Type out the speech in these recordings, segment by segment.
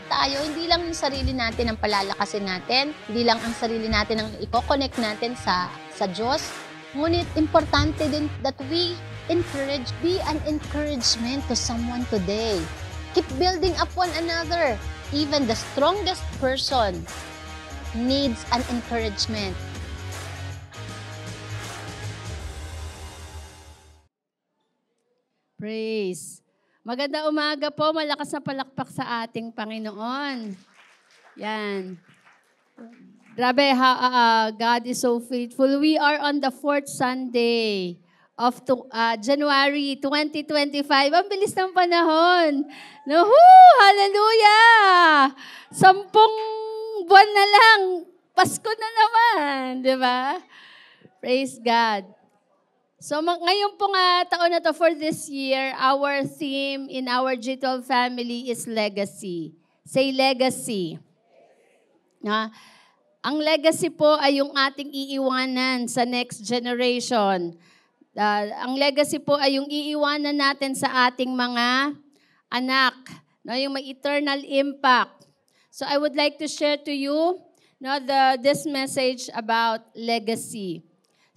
tayo, hindi lang yung sarili natin ang palalakasin natin, hindi lang ang sarili natin ang i-connect natin sa Diyos, ngunit importante din that we be an encouragement to someone today. Keep building up one another. Even the strongest person needs an encouragement. Praise. Maganda umaga po, malakas na palakpak sa ating Panginoon. Yan. Grabe, God is so faithful. We are on the 4th Sunday of January 2025. Ang bilis ng panahon. Hallelujah! 10 buwan na lang. Pasko na naman. Di ba? Praise God. So ngayon pong taon na to for this year, our theme in our G12 family is legacy. Say legacy. Ang legacy po ay yung ating iiwanan sa next generation. Ang legacy po ay yung iiwanan natin sa ating mga anak. Yung may eternal impact. So I would like to share to you this message about legacy.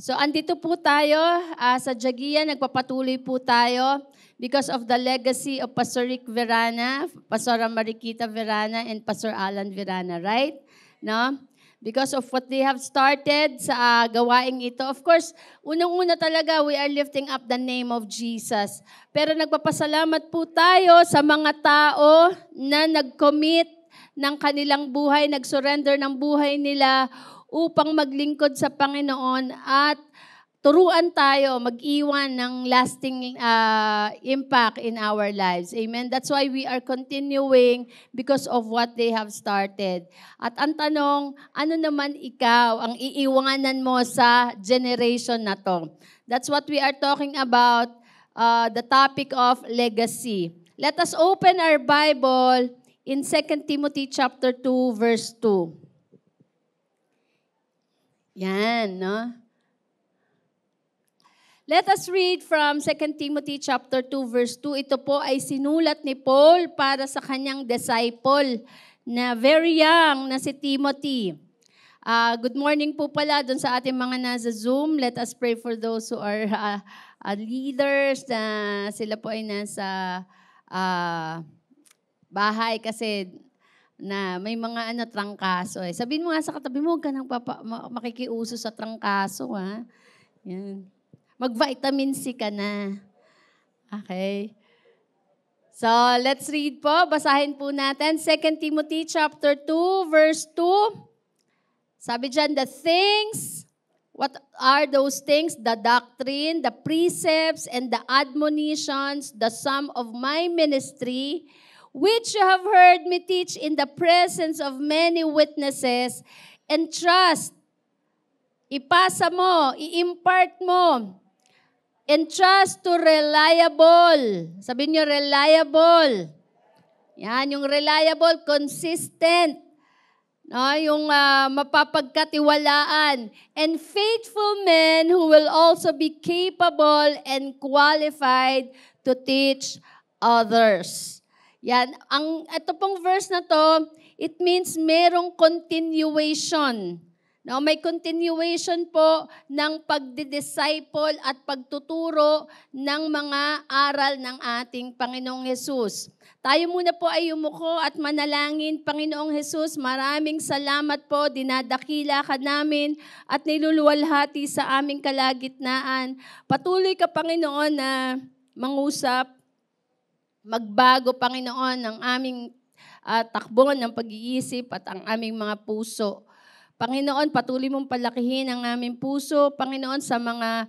So andito po tayo sa Jagia, nagpapatuloy po tayo because of the legacy of Pastor Rick Verana, Pastor Mariquita Verana, and Pastor Alan Verana, right? No? Because of what they have started sa gawaing ito. Of course, unang-una talaga, we are lifting up the name of Jesus. Pero nagpapasalamat po tayo sa mga tao na nag-commit ng kanilang buhay, nag-surrender ng buhay nila upang maglingkod sa Panginoon at turuan tayo mag-iwan ng lasting impact in our lives. Amen? That's why we are continuing because of what they have started. At ang tanong, ano naman ikaw ang iiwanan mo sa generation na to? That's what we are talking about, the topic of legacy. Let us open our Bible in 2 Timothy chapter 2, verse 2. Yan, no? Let us read from 2 Timothy chapter 2, verse 2. Ito po ay sinulat ni Paul para sa kanyang disciple na very young na si Timothy. Good morning po pala dun sa ating mga nasa Zoom. Let us pray for those who are leaders na sila po ay nasa bahay kasi na may mga trangkaso. Sabihin mo nga sa katabi mo, huwag ka nang makikiuso sa trangkaso. Ha? Yan. Mag-vitamin C ka na. Okay. So, let's read po. Basahin po natin. 2 Timothy chapter 2, verse 2. Sabi dyan, what are those things? The doctrine, the precepts, and the admonitions, the sum of my ministry, which you have heard me teach in the presence of many witnesses, and trust, ipasa mo, i-impart mo, and trust to reliable. Sabihin nyo, reliable. Yan, yung reliable, consistent. No, yung mapapagkatiwalaan. And faithful men who will also be capable and qualified to teach others. Yan, ito pong verse na to, it means merong continuation. No, may continuation po ng pagdidisciple at pagtuturo ng mga aral ng ating Panginoong Hesus. Tayo muna po ay yumuko at manalangin. Panginoong Hesus, maraming salamat po, dinadakila ka namin at niluluwalhati sa aming kalagitnaan. Patuloy ka, Panginoon, na mangusap, magbago, Panginoon, ng aming takbo ng pag-iisip at ang aming mga puso. Panginoon, patuloy mong palakihin ang aming puso. Panginoon, sa mga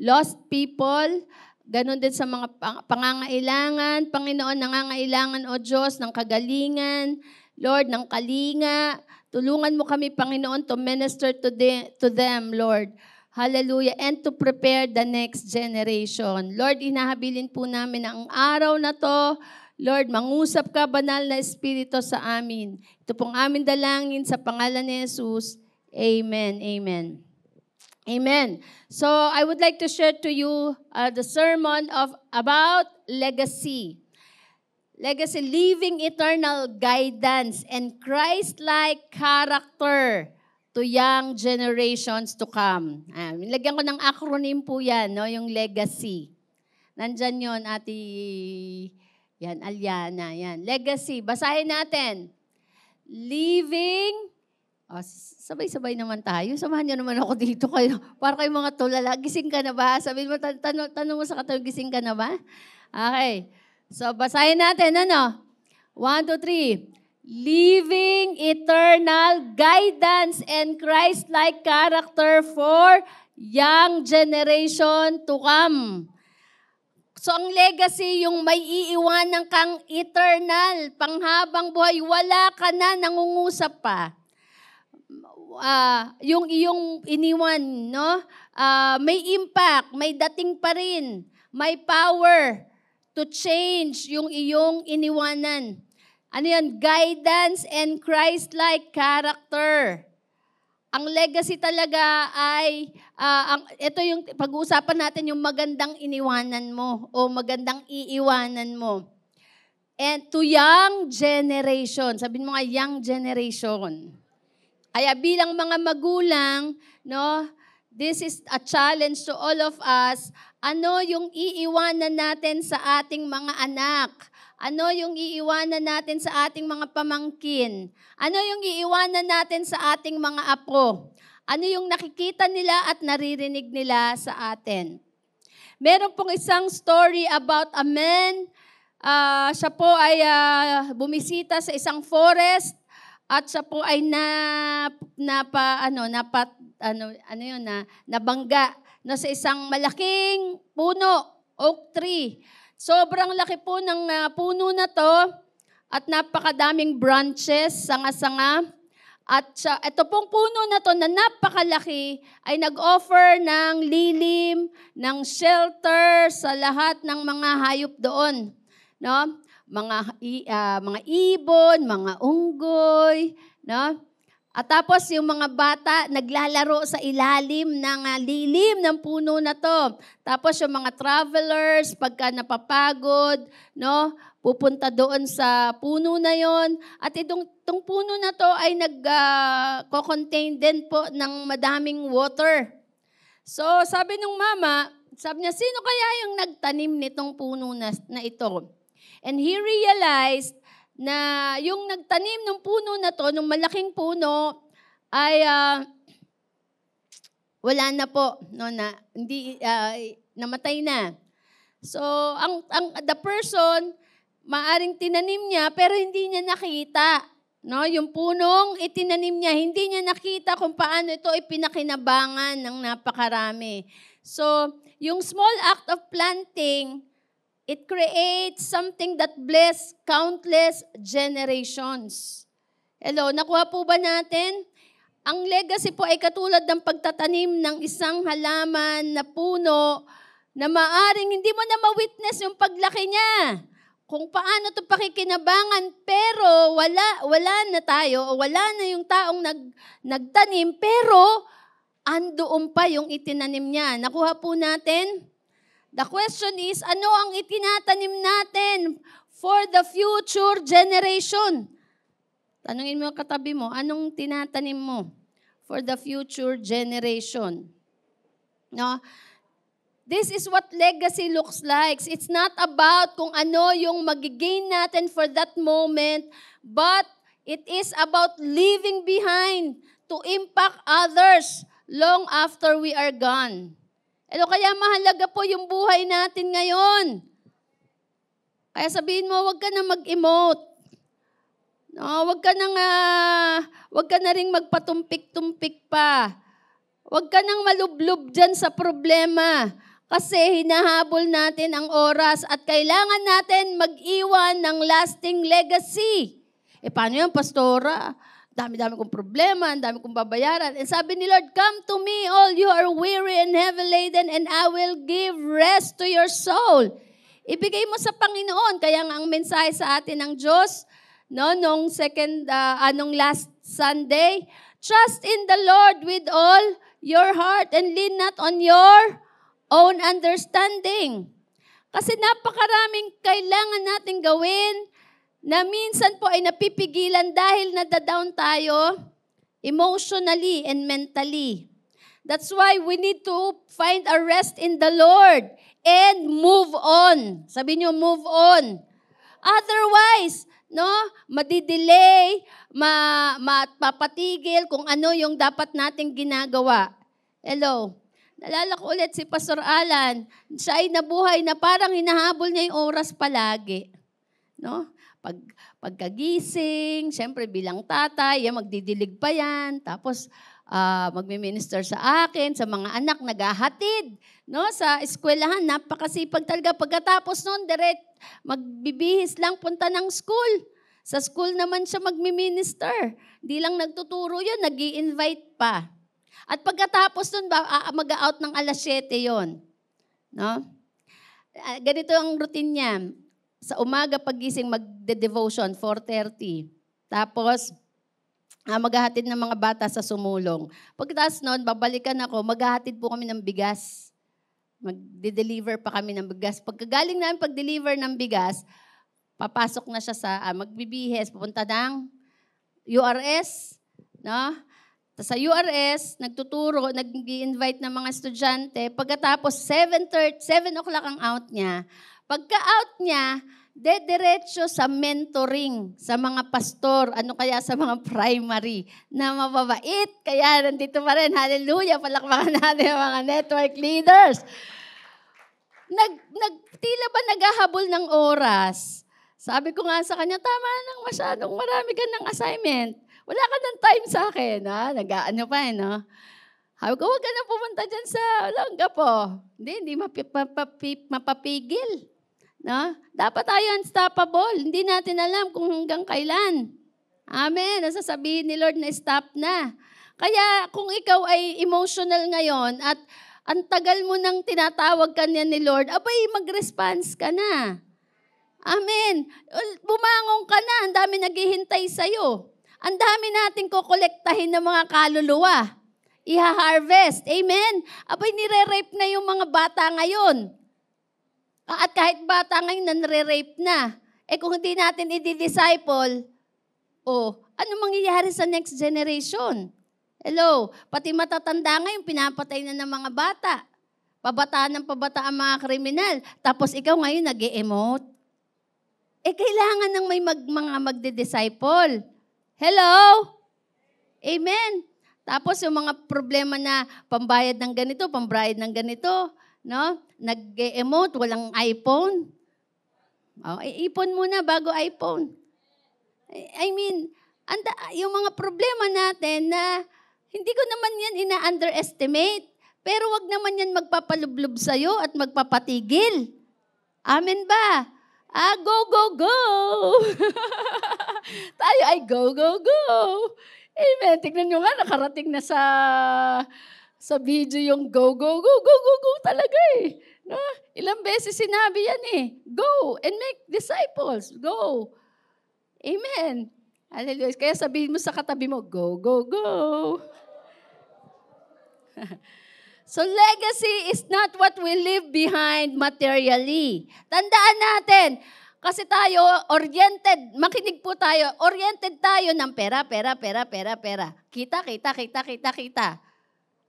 lost people, ganun din sa mga pangangailangan. Panginoon, nangangailangan, O Diyos, ng kagalingan, Lord, ng kalinga. Tulungan mo kami, Panginoon, to minister to them, Lord. Hallelujah. And to prepare the next generation. Lord, inahabilin po namin ang araw na to. Lord, mangusap ka, banal na Espiritu sa amin. Ito pong amin dalangin sa pangalan ni Jesus. Amen. Amen. Amen. So, I would like to share to you the sermon about legacy. Legacy, leaving eternal guidance and Christ-like character to young generations to come. Nilagyan ko ng acronym po yan, no? Yung legacy. Nandyan yun, yan, Aliana, yan. Legacy, basahin natin. Leaving, sabay-sabay naman tayo. Samahan niyo naman ako dito. Para kayo mga tulala. Gising ka na ba? Sabihin mo, tanong mo sa katabi, gising ka na ba? Okay. So, basahin natin, 1, 2, 3. Leaving eternal guidance and Christ-like character for young generation to come. So, ang legacy, yung may iiwanan kang eternal, panghabang buhay, wala ka na, nangungusap pa. Yung iyong iniwan, no? May impact, may dating pa rin, may power to change yung iyong iniwanan. Ano yan? Guidance and Christ-like character. Ang legacy talaga ay, ito yung pag-uusapan natin, yung magandang iniwanan mo o magandang iiwanan mo. And to young generation, sabihin mo nga young generation. Kaya bilang mga magulang, no, this is a challenge to all of us. Ano yung iiwanan natin sa ating mga anak? Ano yung iiwanan natin sa ating mga pamangkin? Ano yung iiwanan natin sa ating mga apo? Ano yung nakikita nila at naririnig nila sa atin? Meron pong isang story about a man. Siya po ay bumisita sa isang forest at siya po ay nabangga na sa isang malaking puno, oak tree. Sobrang laki po ng puno na to at napakadaming branches, sanga-sanga. At ito pong puno na to na napakalaki ay nag-offer ng lilim, ng shelter sa lahat ng mga hayop doon. No? Mga ibon, mga unggoy, no? At tapos yung mga bata naglalaro sa ilalim ng lilim ng puno na to. Tapos yung mga travelers, pagka napapagod, no, pupunta doon sa puno na yon. At itong puno na to ay nag-contain din po ng madaming water. So sabi ng mama, sabi niya, sino kaya yung nagtanim nitong puno na ito? And he realized na yung nagtanim ng puno na to, ng malaking puno, ay wala na po, no, namatay na. So, the person, maaring tinanim niya, pero hindi niya nakita. No, yung punong itinanim niya, hindi niya nakita kung paano ito ipinakinabangan ng napakarami. So, yung small act of planting, it creates something that bless countless generations. Hello, nakuha po ba natin? Ang legacy po ay katulad ng pagtatanim ng isang halaman na puno na maaring hindi mo na ma-witness yung paglaki niya. Kung paano ito pakikinabangan, pero wala na tayo, o wala na yung taong nagtanim, pero andoon pa yung itinanim niya. Nakuha po natin? The question is, ano ang itinatanim natin for the future generation? Tanungin mo katabi mo, anong tinatanim mo for the future generation? No? This is what legacy looks like. It's not about kung ano yung magigain natin for that moment, but it is about leaving behind to impact others long after we are gone. Kaya mahalaga po yung buhay natin ngayon. Kaya sabihin mo, wag ka na mag-emote. No, wag ka na ring magpatumpik-tumpik pa. Wag ka nang malublob dyan sa problema. Kasi hinahabol natin ang oras at kailangan natin mag-iwan ng lasting legacy. Paano yan, pastora? Dami-dami kong problema, ang dami kong babayaran. And sabi ni Lord, come to me, all you are weary and heavy laden, and I will give rest to your soul. Ibigay mo sa Panginoon. Kaya nga ang mensahe sa atin ng Diyos, no, nung last Sunday, trust in the Lord with all your heart and lean not on your own understanding. Kasi napakaraming kailangan nating gawin na minsan po ay napipigilan dahil nadadown tayo emotionally and mentally. That's why we need to find a rest in the Lord and move on. Sabi niyo, move on. Otherwise, no, madidelay, mapapatigil kung ano yung dapat nating ginagawa. Hello. Nalala ko ulit si Pastor Alan. Siya ay nabuhay na parang hinahabol niya yung oras palagi. No? Pagkagising, syempre bilang tatay, magdidilig pa yan. Tapos, magme-minister sa akin, sa mga anak, naghahatid. No? Sa eskwelahan, napakasipag talaga. Pagkatapos noon, magbibihis lang, punta ng school. Sa school naman siya magme-minister. Di lang nagtuturo yun, nag-i-invite pa. At pagkatapos noon, mag-out ng 7:00 yon. No? Ganito ang routine niya. Sa umaga pagising, magde-devotion, 4:30. Tapos, maghahatid ng mga bata sa sumulong. Pagkatapos noon, babalikan ako, maghahatid po kami ng bigas. Magde-deliver pa kami ng bigas. Pagkagaling namin pag-deliver ng bigas, papasok na siya sa magbibihes, pupunta ng URS, no? Sa URS, nagtuturo, nag-i-invite ng mga estudyante. Pagkatapos, 7 o'clock ang out niya. Pagka-out niya, diretso sa mentoring sa mga pastor, ano kaya sa mga primary na mababait. Kaya nandito pa rin, hallelujah, palakpakan natin ang mga network leaders. Tila ba naghahabol ng oras? Sabi ko nga sa kanya, tama nang masyadong marami ka ng assignment. Wala ka ng time sa akin, ha? Nag-ano pa, no? Sabi ko, huwag ka na pumunta dyan sa Olongapo. Hindi mapapigil. No? Dapat tayo unstoppable. Hindi natin alam kung hanggang kailan. Amen. Nasasabihin ni Lord na stop na. Kaya kung ikaw ay emotional ngayon at ang tagal mo nang tinatawag ka niya ni Lord, abay, mag-response ka na. Amen. Bumangon ka na. Ang dami naghihintay sa'yo. Ang dami nating kukolektahin ng mga kaluluwa. Iha-harvest. Amen. Abay, nire-rape na yung mga bata ngayon. At kahit bata ngayon, nanre-rape na. Kung hindi natin i-disciple, ano mangyayari sa next generation? Hello, pati matatanda ngayon, pinapatay na ng mga bata. Pabataan ng pabata ang mga kriminal. Tapos ikaw ngayon nag-e-emote. Kailangan ng may mga magde-disciple. Hello? Amen. Tapos yung mga problema na pambayad ng ganito, pambayad ng ganito, no? Nag-emote, walang iPhone. Ipon muna bago iPhone. I mean, yung mga problema natin na hindi ko naman yan ina-underestimate, pero wag naman yan magpapalublob sa'yo at magpapatigil. Amen ba? Go, go, go! Tayo ay go, go, go! Amen. Tignan nyo nga, nakarating na sa video yung go, go, go, go, go, go talaga eh. No? Ilang beses sinabi yan eh. Go and make disciples. Go. Amen. Hallelujah. Kaya sabihin mo sa katabi mo, go, go, go. So legacy is not what we leave behind materially. Tandaan natin, kasi tayo oriented, makinig po tayo, oriented tayo ng pera, pera, pera, pera, pera. Kita, kita, kita, kita, kita.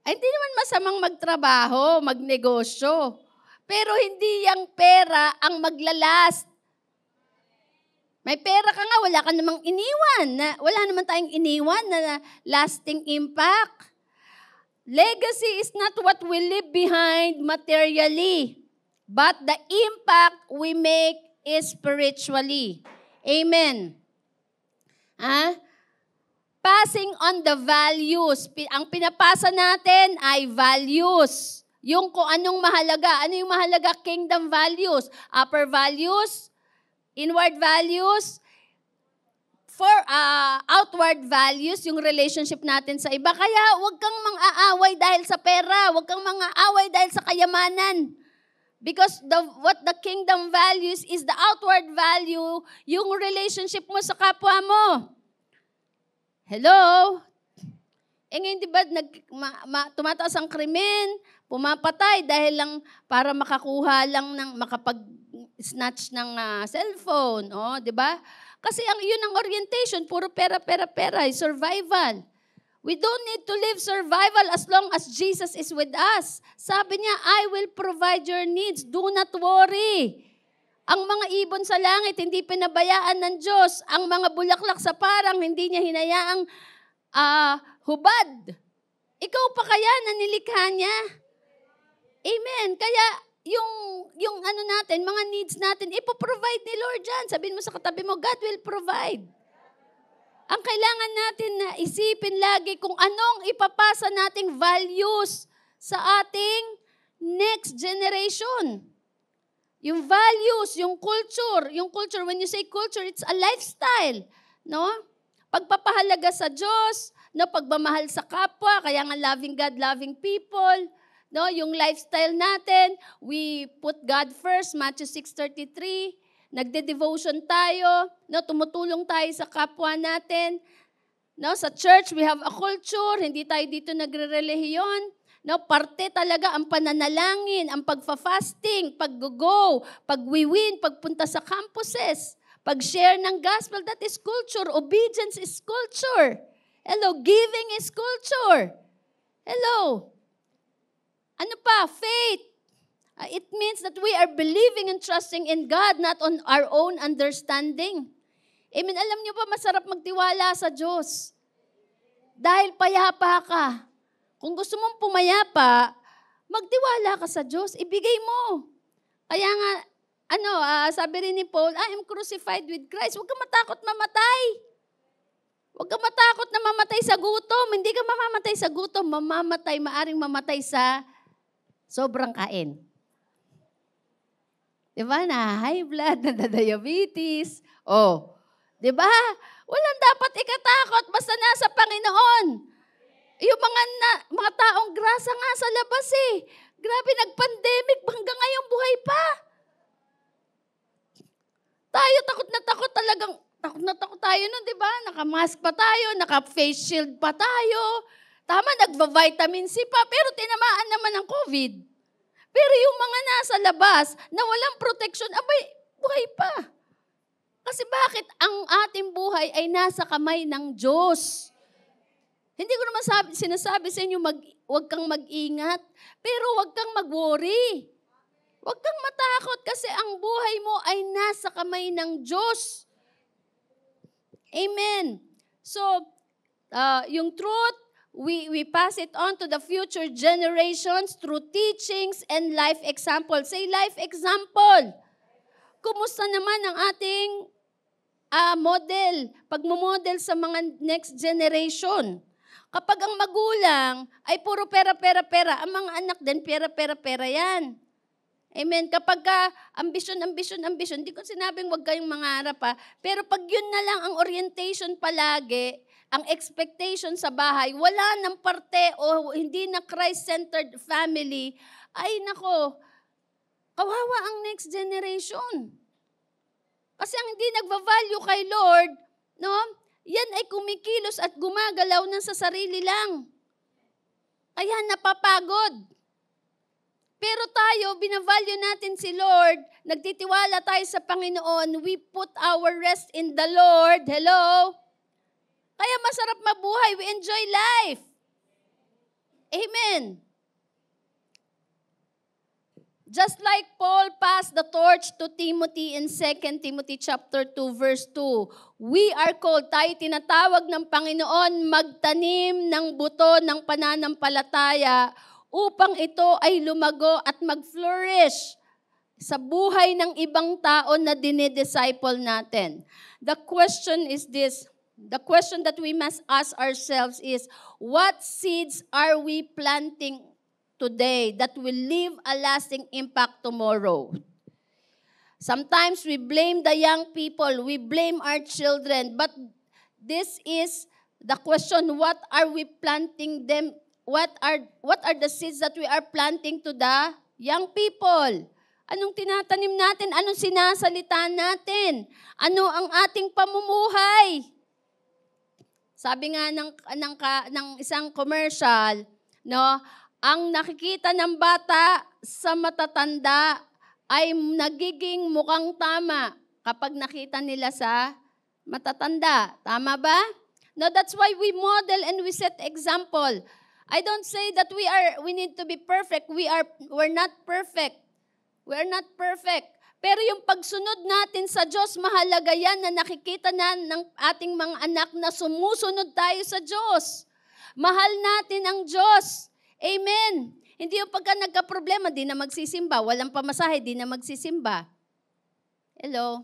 Ay, hindi naman masamang magtrabaho, magnegosyo. Pero hindi yung pera ang maglalast. May pera ka nga, wala ka namang iniwan. Wala naman tayong iniwan na lasting impact. Legacy is not what we leave behind materially, but the impact we make is spiritually. Amen. Passing on the values. Ang pinapasa natin ay values. Yung kung anong mahalaga. Ano yung mahalaga? Kingdom values. Upper values. Inward values. Outward values, yung relationship natin sa iba. Kaya huwag kang mang-aaway dahil sa pera. Huwag kang mang-aaway dahil sa kayamanan. Because what the kingdom values is the outward value, yung relationship mo sa kapwa mo. Hello? Ngayon, di ba, tumataas ang krimen, pumapatay dahil lang para makakuha lang ng makapag-snatch ng cellphone, oh, 'di ba? Kasi yun ang orientation, puro pera, survival. We don't need to live survival as long as Jesus is with us. Sabi niya, I will provide your needs. Do not worry. Ang mga ibon sa langit, hindi pinabayaan ng Diyos. Ang mga bulaklak sa parang, hindi niya hinayaang hubad. Ikaw pa kaya na nilikha niya? Amen. Kaya yung ano natin, mga needs natin, ipoprovide ni Lord dyan. Sabihin mo sa katabi mo, God will provide. Ang kailangan natin na isipin lagi kung anong ipapasa nating values sa ating next generation. Yung values, yung culture, when you say culture, it's a lifestyle, no? Pagpapahalaga sa Diyos, no, pagmamahal sa kapwa, kaya nga loving God, loving people, no, yung lifestyle natin, we put God first, Matthew 6:33. Nagde-devotion tayo, no, tumutulong tayo sa kapwa natin. No, sa church, we have a culture, hindi tayo dito nagre-relihiyon. No, parte talaga ang pananalangin, ang pagfa-fasting, pag-go, pag-wiwin, pagpunta sa campuses, pag-share ng gospel, that is culture. Obedience is culture. Hello, giving is culture. Hello. Ano pa? Faith. It means that we are believing and trusting in God, not on our own understanding. Amen. Alam niyo ba, masarap magtiwala sa Diyos. Dahil payapa ka. Kung gusto mong pumayapa, magtiwala ka sa Diyos. Ibigay mo. Kaya nga, sabi rin ni Paul, I am crucified with Christ. Huwag ka matakot mamatay. Huwag ka matakot na mamatay sa gutom. Hindi ka mamamatay sa gutom. Maaring mamatay sa sobrang kain. Diba? Na high blood, na diabetes. Oh, diba? Walang dapat ikatakot basta nasa Panginoon. Yung mga taong grasa nga sa labas eh. Grabe, nag-pandemic, hanggang ngayon buhay pa. Tayo, takot na takot tayo nun, diba? Naka-mask pa tayo, naka-face shield pa tayo. Tama, nagva-vitamin C pa, pero tinamaan naman ng COVID. Pero yung mga nasa labas na walang protection, abay, buhay pa. Kasi bakit? Ang ating buhay ay nasa kamay ng Diyos. Hindi ko naman sinasabi sa inyo, huwag kang mag-ingat, pero huwag kang mag-worry. Huwag kang matakot kasi ang buhay mo ay nasa kamay ng Diyos. Amen. So, yung truth, we pass it on to the future generations through teachings and life example. Say life example. Kumusta naman ang ating model, pagmamodel sa mga next generation? Kapag ang magulang ay puro pera, ang mga anak din pera yan. Amen. Kapag ambisyon, hindi ko sinabing huwag kayong mangarap pero pag yun na lang ang orientation palagi, ang expectation sa bahay, wala ng parte o hindi na Christ-centered family, ay nako, kawawa ang next generation. Kasi ang hindi nagva-value kay Lord, no, yan ay kumikilos at gumagalaw na sa sarili lang. Kaya napapagod. Pero tayo, binavalue natin si Lord, nagtitiwala tayo sa Panginoon, we put our rest in the Lord. Hello? Kaya masarap mabuhay. We enjoy life. Amen. Just like Paul passed the torch to Timothy in 2 Timothy chapter 2 verse 2, we are called, tayo tinatawag ng Panginoon, magtanim ng buto ng pananampalataya upang ito ay lumago at mag-flourish sa buhay ng ibang tao na dinidisciple natin. The question is this. The question that we must ask ourselves is, what seeds are we planting today that will leave a lasting impact tomorrow? Sometimes we blame the young people, we blame our children, but this is the question, what are we planting them? What are the seeds that we are planting to the young people? Anong tinatanim natin? Anong sinasalita natin? Ano ang ating pamumuhay? Sabi nga ng isang commercial, no, ang nakikita ng bata sa matatanda ay nagiging mukhang tama kapag nakita nila sa matatanda. Tama ba? No, that's why we model and we set example. I don't say that we need to be perfect. We're not perfect. We're not perfect. Pero yung pagsunod natin sa Diyos, mahalaga yan na nakikita na ng ating mga anak na sumusunod tayo sa Diyos. Mahal natin ang Diyos. Amen. Hindi yung pagka nagka-problema, di na magsisimba. Walang pamasahe, di na magsisimba. Hello?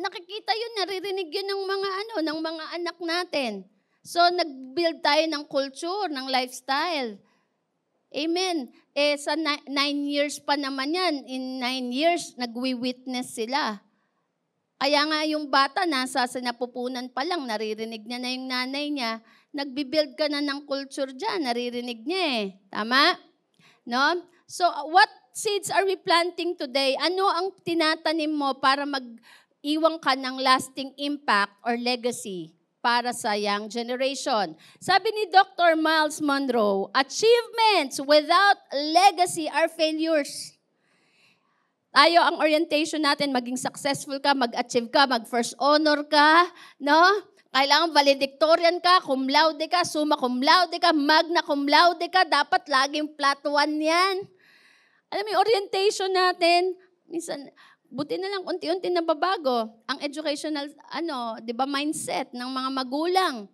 Nakikita yun, naririnig yun ng mga anak natin. So, nag-build tayo ng culture, ng lifestyle. Amen. Sa 9 years pa naman yan, in 9 years, nagwi-witness sila. Kaya nga yung bata, nasa sinapupunan pa lang, naririnig niya na yung nanay niya, nagbi-build ka na ng culture dyan, naririnig niya eh. Tama? No? So, what seeds are we planting today? Ano ang tinatanim mo para mag-iwang ka ng lasting impact or legacy para sa young generation? Sabi ni Dr. Miles Monroe, achievements without legacy are failures. Tayo, ang orientation natin, maging successful ka, mag-achieve ka, mag-first honor ka, no? Kailangan valedictorian ka, cum laude ka, summa cum laude ka, magna cum laude ka, dapat laging plus 1 yan. Alam mo, yung orientation natin, minsan, buti na lang unti-unti nababago ang educational mindset ng mga magulang.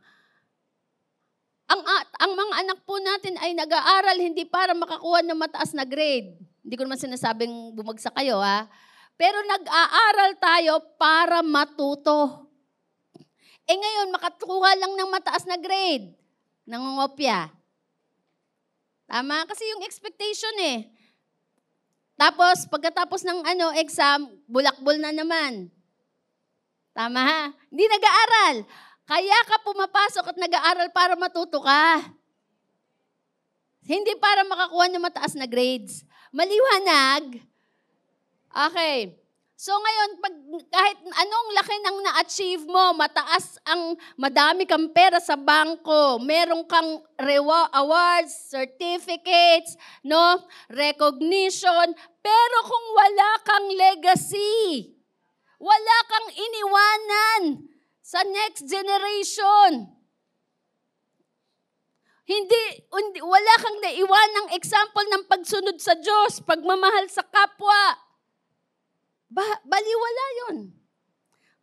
Ang mga anak po natin ay nag-aaral hindi para makakuha ng mataas na grade. Hindi ko naman sinasabing bumagsak kayo, ha? Pero nag-aaral tayo para matuto. Ngayon, makakuha lang ng mataas na grade. Nangungopya. Tama? Kasi yung expectation eh. Tapos, pagkatapos ng exam, bulakbol na naman. Tama ha? Hindi nag-aaral. Kaya ka pumapasok at nag-aaral para matuto ka. Hindi para makakuha ng mataas na grades. Maliwanag? Okay. So ngayon, kahit anong laki ng na-achieve mo, madami kang pera sa bangko, meron kang awards, certificates, no, recognition, pero kung wala kang legacy, wala kang iniwanan sa next generation, wala kang naiwanang example ng pagsunod sa Diyos, pagmamahal sa kapwa, baliwala yun.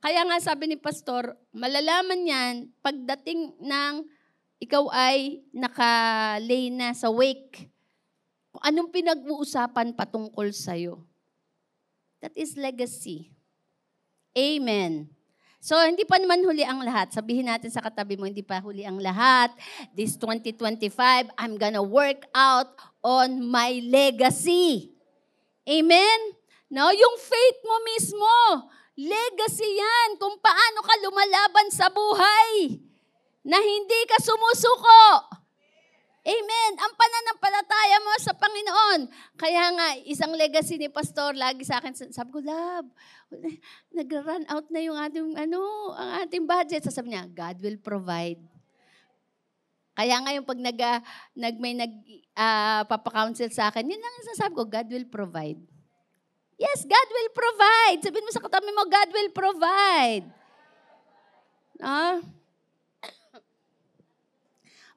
Kaya nga sabi ni Pastor, malalaman yan pagdating ng ikaw ay nakalay na sa wake. Kung anong pinag-uusapan patungkol sa'yo. That is legacy. Amen. So, hindi pa naman huli ang lahat. Sabihin natin sa katabi mo, hindi pa huli ang lahat. This 2025, I'm gonna work out on my legacy. Amen? No, yung faith mo mismo, legacy yan kung paano ka lumalaban sa buhay na hindi ka sumusuko. Amen. Ang pananampalataya mo sa Panginoon. Kaya nga, isang legacy ni Pastor, lagi sa akin, sabi ko, Love, nag-run out na yung ang ating budget. Sasabi niya, God will provide. Kaya nga yung pag may nagpapa-counsel sa akin, yun lang yung sasabi ko, God will provide. Yes, God will provide. Sabihin mo sa katabi mo, God will provide.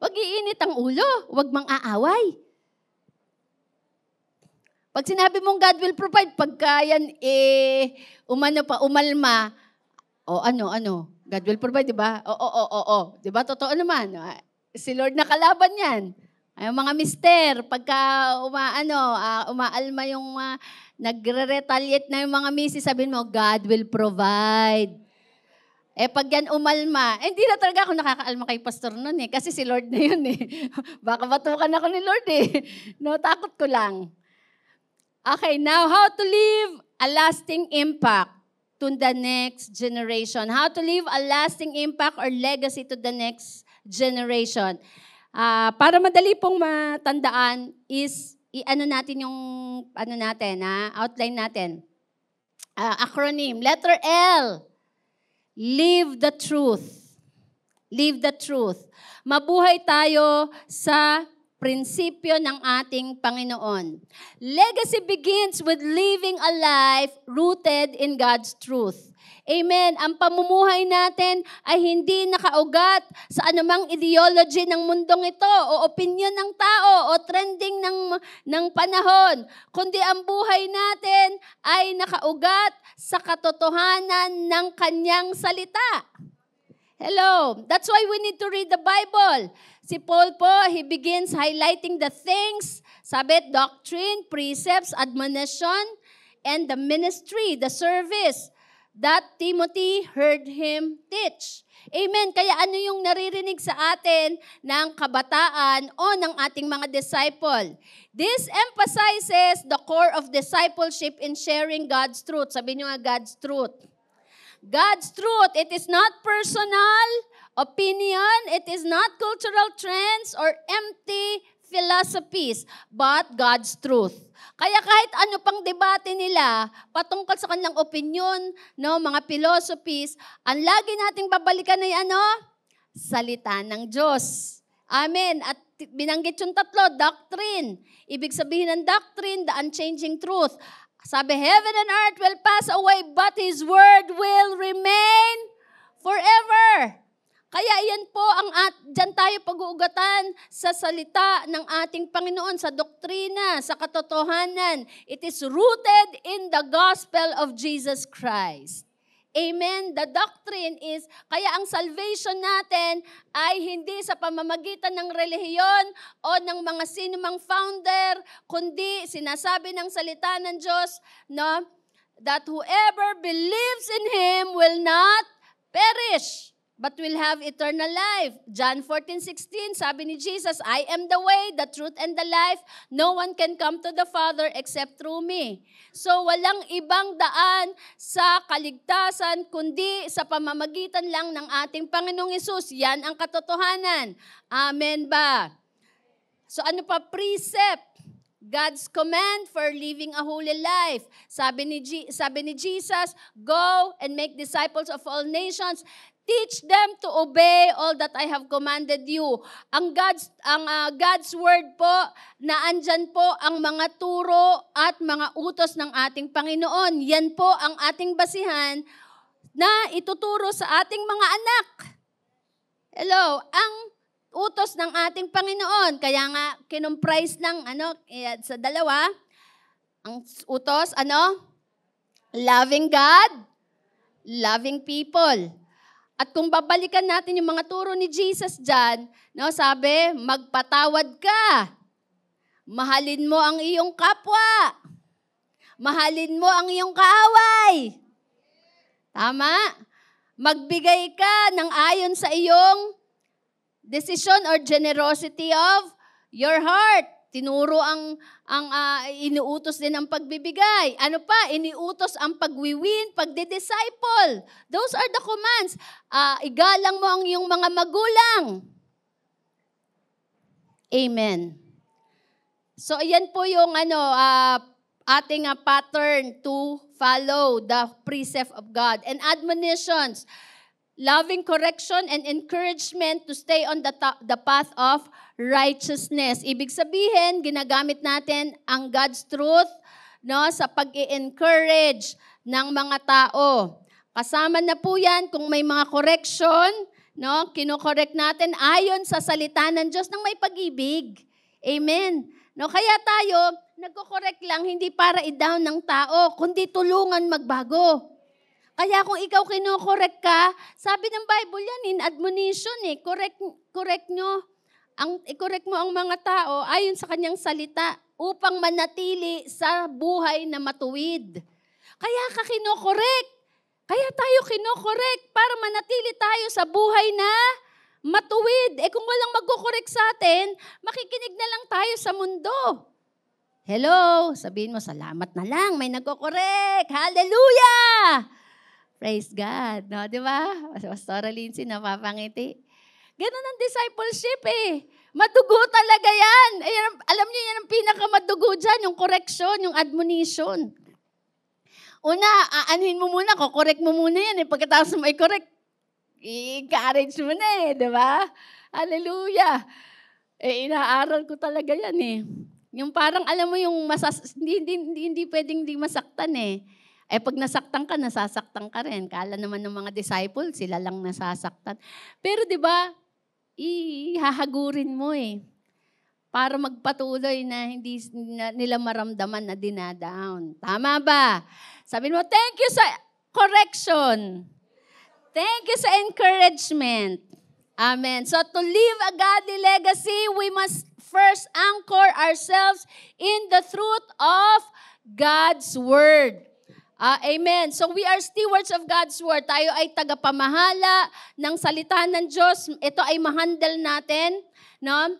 Huwag iinit ang ulo. Huwag mang aaway. Pag sinabi mong God will provide, pagka yan, umalma, God will provide, di ba? Oo. Di ba? Totoo naman. Si Lord na kalaban yan. Ay, mga mister, pagka umaalma yung nagre-retaliate na yung mga misis, sabihin mo, God will provide. Pag yan umalma, hindi na talaga ako nakakaalma kay pastor nun kasi si Lord na yun Baka batukan ako ni Lord No, takot ko lang. Okay, now how to leave a lasting impact to the next generation. How to leave a lasting impact or legacy to the next generation. Para madali pong matandaan is natin yung outline natin. Acronym. Letter L. Live the truth. Live the truth. Mabuhay tayo sa prinsipyo ng ating Panginoon. Legacy begins with living a life rooted in God's truth. Amen. Ang pamumuhay natin ay hindi nakaugat sa anumang ideology ng mundong ito o opinion ng tao o trending ng panahon, kundi ang buhay natin ay nakaugat sa katotohanan ng kanyang salita. Hello. That's why we need to read the Bible. Si Paul po, he begins highlighting the things, sabi, doctrine, precepts, admonition, and the ministry, the service that Timothy heard him teach. Amen. Kaya ano yung naririnig sa atin ng kabataan o ng ating mga disciple? This emphasizes the core of discipleship in sharing God's truth. Sabi niyo nga, God's truth. God's truth, it is not personal opinion, it is not cultural trends or empty philosophies, but God's truth. Kaya kahit ano pang debate nila patungkol sa kanilang opinion, no, mga philosophies, ang lagi nating babalikan ay ano? Salita ng Diyos. Amen. At binanggit yung tatlo, doctrine. Ibig sabihin ng doctrine, the unchanging truth. Sabi, heaven and earth will pass away, but His word will remain forever. Kaya yan po, dyan tayo pag-uugatan sa salita ng ating Panginoon, sa doktrina, sa katotohanan. It is rooted in the gospel of Jesus Christ. Amen? The doctrine is, kaya ang salvation natin ay hindi sa pamamagitan ng relihiyon o ng mga sinumang founder, kundi sinasabi ng salita ng Diyos, no, that whoever believes in Him will not perish, but will have eternal life. John 14:16, sabi ni Jesus, I am the way, the truth, and the life. No one can come to the Father except through me. So walang ibang daan sa kaligtasan, kundi sa pamamagitan lang ng ating Panginoong Hesus. Yan ang katotohanan. Amen ba? So ano pa? Precept. God's command for living a holy life. Sabi ni Jesus, go and make disciples of all nations. Teach them to obey all that I have commanded you. Ang God's word po, na andyan po ang mga turo at mga utos ng ating Panginoon. Yan po ang ating basihan na ituturo sa ating mga anak. Hello, ang utos ng ating Panginoon. Kaya nga, kinumprise ng sa dalawa. Ang utos, loving God, loving people. At kung babalikan natin yung mga turo ni Jesus dyan, sabi, magpatawad ka. Mahalin mo ang iyong kapwa. Mahalin mo ang iyong kaaway. Tama? Magbigay ka ng ayon sa iyong decision or generosity of your heart. Tinuro iniutos din ang pagbibigay. Ano pa? Iniutos ang pagwiwin, pagdidisciple. Those are the commands. Igalang mo ang iyong mga magulang. Amen. So, ayan po yung ating pattern to follow the precept of God. And admonitions, loving correction and encouragement to stay on the path of righteousness. Ibig sabihin, ginagamit natin ang God's truth sa pag-i-encourage ng mga tao. Kasama na po yan kung may mga correction, kino-correct natin ayon sa salita ng Diyos ng may pag-ibig. Amen. Kaya tayo, nagko-correct lang hindi para i-down ng tao, kundi tulungan magbago. Kaya kung ikaw kino-correct ka, sabi ng Bible yan, in admonition correct nyo. I-correct mo ang mga tao ayon sa kanyang salita upang manatili sa buhay na matuwid. Kaya ka kino-correct. Kaya tayo kino-correct para manatili tayo sa buhay na matuwid. Kung walang magko-correct sa atin, makikinig na lang tayo sa mundo. Hello, sabihin mo, salamat na lang, may nagko-correct. Hallelujah! Praise God. No, di ba? Pastora Lindsay, napapangiti. Ganun ang discipleship Madugo talaga yan. Alam niyo yan ang pinakamadugo dyan, yung correction, yung admonition. Una, aanhin mo muna, correct mo muna yan. Pagkatapos mo i-correct, I-encourage mo na di ba? Hallelujah. Inaaral ko talaga yan Yung parang alam mo yung hindi pwedeng di masaktan pag nasaktan ka, nasasaktan ka rin. Kala naman ng mga disciples, sila lang nasasaktan. Pero di ba, ihahagurin mo para magpatuloy na hindi nila maramdaman na dinadown. Tama ba? Sabi mo, thank you sa correction. Thank you sa encouragement. Amen. So to live a godly legacy, we must first anchor ourselves in the truth of God's Word. Amen. So we are stewards of God's Word. Tayo ay tagapamahala ng salita ng Diyos. Ito ay mahandle natin. No?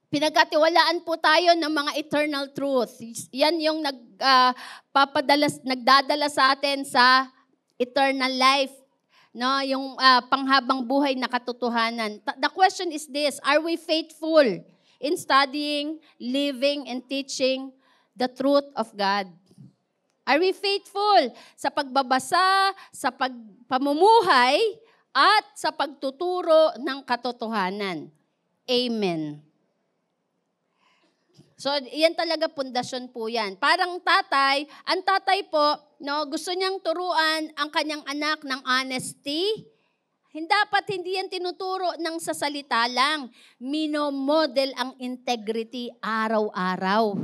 Pinagkatiwalaan po tayo ng mga eternal truth. Yan yung nagdadala sa atin sa eternal life. No? Yung panghabang buhay na katotohanan. The question is this, are we faithful in studying, living, and teaching the truth of God? Are we faithful sa pagbabasa, sa pamumuhay, at sa pagtuturo ng katotohanan? Amen. So, yan talaga pundasyon po yan. Parang ang tatay po, gusto niyang turuan ang kanyang anak ng honesty. Hindi yan tinuturo ng sa salita lang. Minomodel ang integrity araw-araw.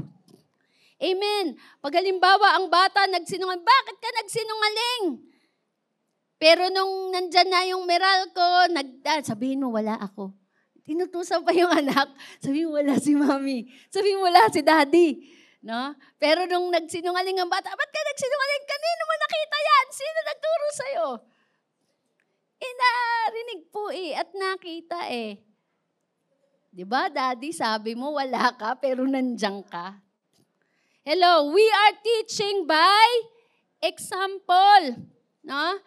Amen. Pag halimbawa ang bata nagsinungaling, bakit ka nagsinungaling? Pero nung nandyan na yung Meralco, sabihin mo, wala ako. Tinutusan pa yung anak, sabihin mo, wala si mami. Sabihin mo, wala si daddy. No? Pero nung nagsinungaling ang bata, ba't ka nagsinungaling? Kanino mo nakita yan? Sino nagturo sa'yo? Narinig po at nakita Diba, daddy, sabi mo, wala ka, pero nandiyan ka. Hello, we are teaching by example. No?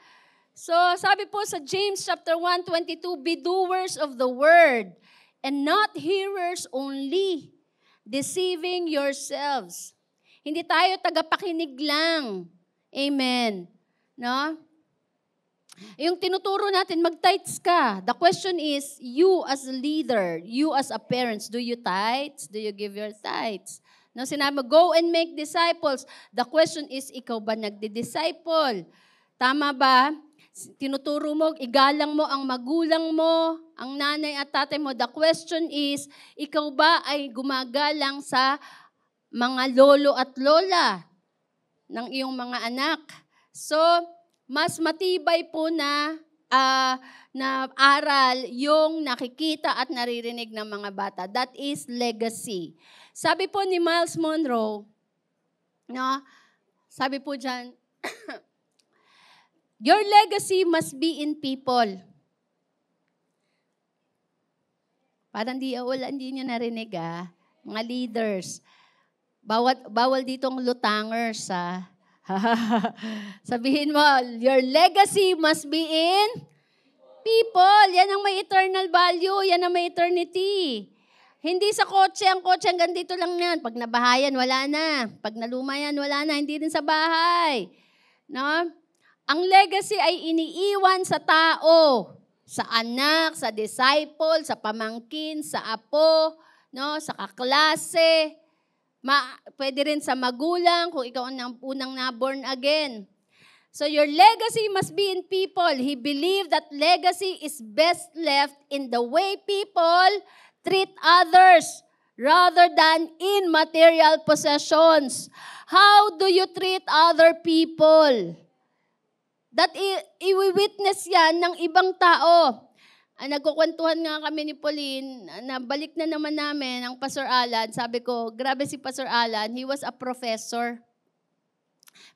So, sabi po sa James chapter 1:22, be doers of the word and not hearers only, deceiving yourselves. Hindi tayo tagapakinig lang. Amen. No? Yung tinuturo natin, mag-tithes ka. The question is, you as a leader, you as a parents, do you tithes? Do you give your tithes? No, sinabi mo, go and make disciples. The question is, ikaw ba nagdi-disciple? Tama ba? Tinuturo mo, igalang mo ang magulang mo, ang nanay at tatay mo. The question is, ikaw ba ay gumagalang sa mga lolo at lola ng iyong mga anak? So, mas matibay po na aral yung nakikita at naririnig ng mga bata. That is legacy. Sabi po ni Miles Monroe, sabi po dyan, your legacy must be in people. Parang hindi nyo narinig mga leaders. Bawal ditong lutangers Sabihin mo, your legacy must be in people. Yan ang may eternal value. Yan ang may eternity. Hindi sa kotse. Ang kotse hanggang dito lang yan. Pag nabahayan, wala na. Pag nalumayan, wala na. Hindi rin sa bahay. No? Ang legacy ay iniiwan sa tao. Sa anak, sa disciple, sa pamangkin, sa apo, sa kaklase. Pwede rin sa magulang kung ikaw ang unang na-born again. So your legacy must be in people. He believed that legacy is best left in the way people treat others rather than in material possessions. How do you treat other people? That i-witness yan ng ibang tao. Nagkukwentuhan nga kami ni Pauline, nabalik na naman namin ang Pastor Alan. Sabi ko, grabe si Pastor Alan, he was a professor.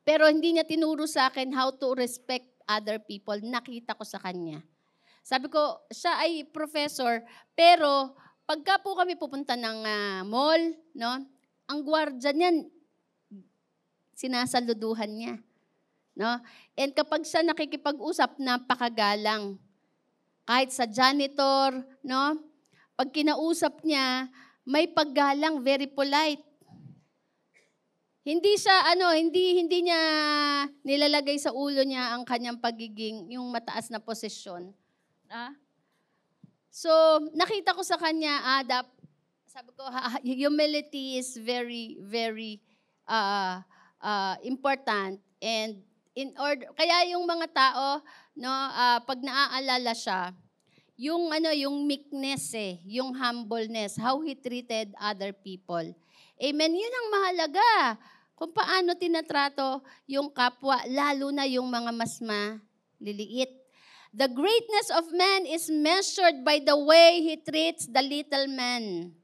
Pero hindi niya tinuro sa akin how to respect other people. Nakita ko sa kanya. Sabi ko, siya ay professor, pero pagka po kami pupunta ng mall, ang gwardiya niyan, sinasaluduhan niya. And kapag siya nakikipag-usap, napakagalang. Kahit sa janitor, pag kinausap niya, may paggalang, very polite. Hindi siya, hindi niya nilalagay sa ulo niya ang kanyang pagiging, yung mataas na posisyon. So, nakita ko sa kanya, sabi ko, humility is very, very important. And kaya yung mga tao, no, pag naaalala siya, yung meekness yung humbleness, how he treated other people. Amen. Yun ang mahalaga. Kung paano tinatrato yung kapwa, lalo na yung mga mas maliliit. The greatness of man is measured by the way he treats the little man.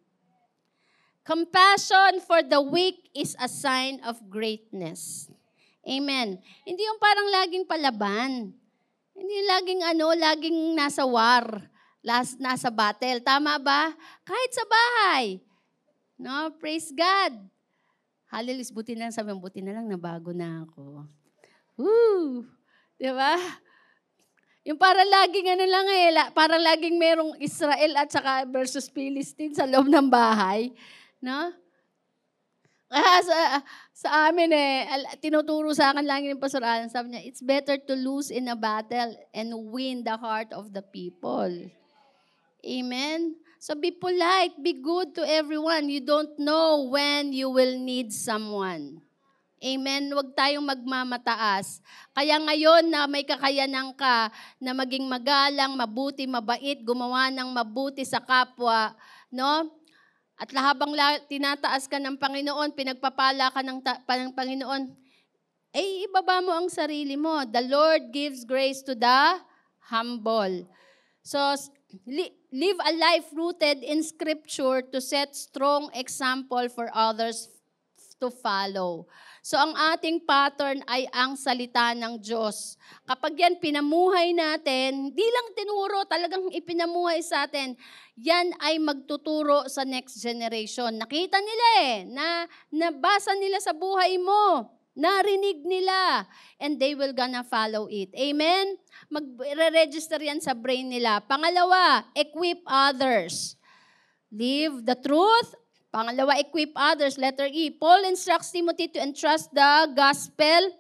Compassion for the weak is a sign of greatness. Amen. Hindi yung parang laging palaban. Hindi laging laging nasa war, nasa battle. Tama ba? Kahit sa bahay. No, praise God. Hallelujah, buti na lang nabago na ako. Woo! 'Di ba? Yung para laging para laging merong Israel at saka versus Philistine sa loob ng bahay, no? Sa amin tinuturo sa akin lang yung Pastor Alan, sabi niya, it's better to lose in a battle and win the heart of the people. Amen? So be polite, be good to everyone. You don't know when you will need someone. Amen? Huwag tayong magmamataas. Kaya ngayon na may kakayanan ka na maging magalang, mabuti, mabait, gumawa ng mabuti sa kapwa, no? At habang tinataas ka ng Panginoon, pinagpapala ka ng Panginoon, ibaba mo ang sarili mo. The Lord gives grace to the humble. So, live a life rooted in Scripture to set strong example for others to follow. So ang ating pattern ay ang salita ng Diyos. Kapag yan pinamuhay natin, di lang tinuro, talagang ipinamuhay sa atin, yan ay magtuturo sa next generation. Nakita nila nabasa nila sa buhay mo, narinig nila, and they will gonna follow it. Amen? Magre-register yan sa brain nila. Pangalawa, equip others. Live the truth. Pangalawa, equip others. Letter E. Paul instructs Timothy to entrust the gospel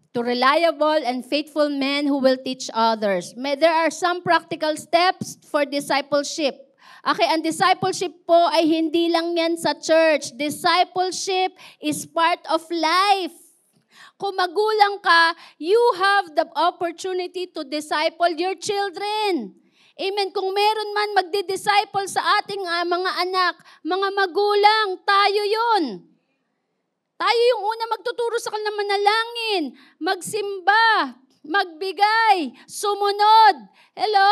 to reliable and faithful men who will teach others. There are some practical steps for discipleship. Okay, ang discipleship po ay hindi lang yan sa church. Discipleship is part of life. Kung magulang ka, you have the opportunity to disciple your children. Amen. Kung meron man magdi-disciple sa ating mga anak, mga magulang, tayo yun. Tayo yung una magtuturo sa kanila manalangin, magsimba, magbigay, sumunod. Hello?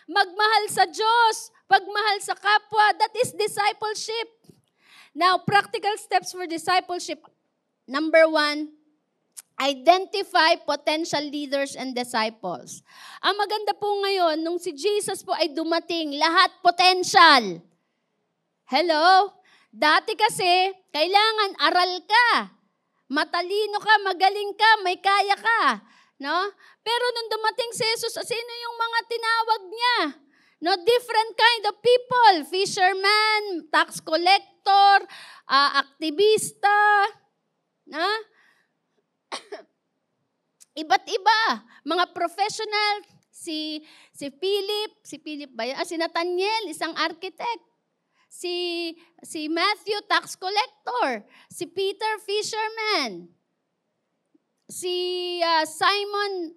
Magmahal sa Diyos, pagmahal sa kapwa. That is discipleship. Now, practical steps for discipleship. Number 1, identify potential leaders and disciples. Ang maganda po ngayon, nung si Jesus po ay dumating, lahat potential. Hello? Dati kasi, kailangan aral ka. Matalino ka, magaling ka, may kaya ka. No? Pero nung dumating si Jesus, sino yung mga tinawag niya? No, different kind of people. Fisherman, tax collector, aktivista, iba't iba, mga professional, si Philip ba yan? Si Nathaniel, isang architect. Si Matthew, tax collector. Si Peter, fisherman. Si Simon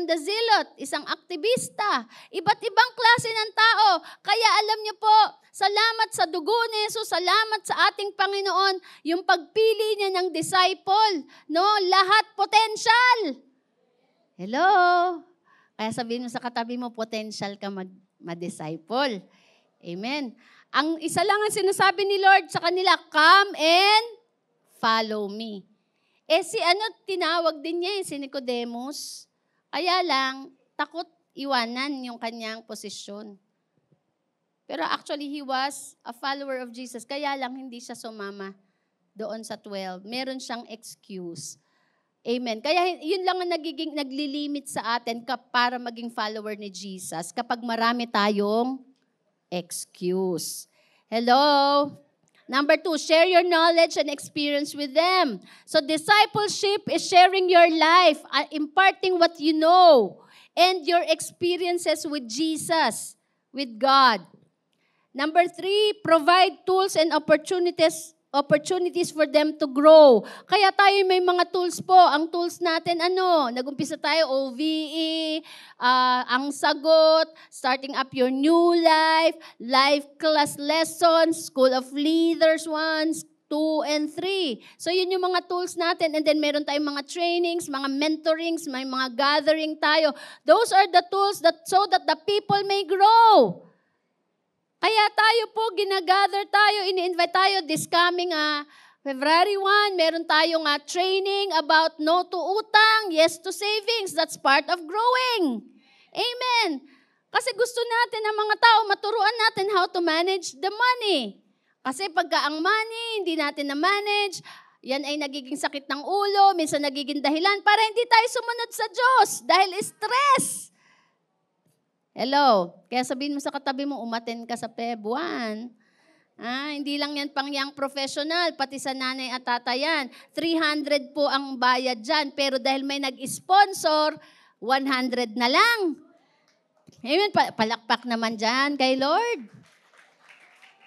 the Zealot, isang aktivista. Iba't ibang klase ng tao. Kaya alam niyo po, salamat sa dugo ni Jesus, salamat sa ating Panginoon, yung pagpili niya ng disciple, no? Lahat potential. Hello? Kaya sabihin mo sa katabi mo, potential ka ma-disciple. Amen. Ang isa lang ang sinasabi ni Lord sa kanila, come and follow me. Tinawag din niya si Nicodemus. Kaya lang, takot iwanan yung kanyang posisyon. Pero actually, he was a follower of Jesus. Kaya lang, hindi siya sumama doon sa 12. Meron siyang excuse. Amen. Kaya yun lang ang naglilimit sa atin para maging follower ni Jesus kapag marami tayong excuse. Hello? Number 2, share your knowledge and experience with them. So discipleship is sharing your life, imparting what you know. and your experiences with Jesus, with God. Number 3, provide tools and opportunities for them to grow. Kaya tayo may mga tools po. Ang tools natin, Nag-umpisa tayo, OVE, ang sagot, starting up your new life class lessons, School of Leaders 1, 2, and 3. So yun yung mga tools natin. And then meron tayong mga trainings, mga mentorings, may mga gathering tayo. Those are the tools so that the people may grow. Kaya tayo po, ginagather tayo, ini-invite tayo this coming February 1, meron tayong training about no to utang, yes to savings. That's part of growing. Amen. Kasi gusto natin ng mga tao, maturuan natin how to manage the money. Kasi pagka ang money, hindi natin na-manage, yan ay nagiging sakit ng ulo, minsan nagiging dahilan para hindi tayo sumunod sa Diyos dahil stress. Hello. Kaya sabihin mo sa katabi mo, umaten ka sa Feb 1. Hindi lang yan pang young professional, pati sa nanay at tatayan. 300 po ang bayad dyan. Pero dahil may nag-sponsor, 100 na lang. Amen. Palakpak naman dyan kay Lord.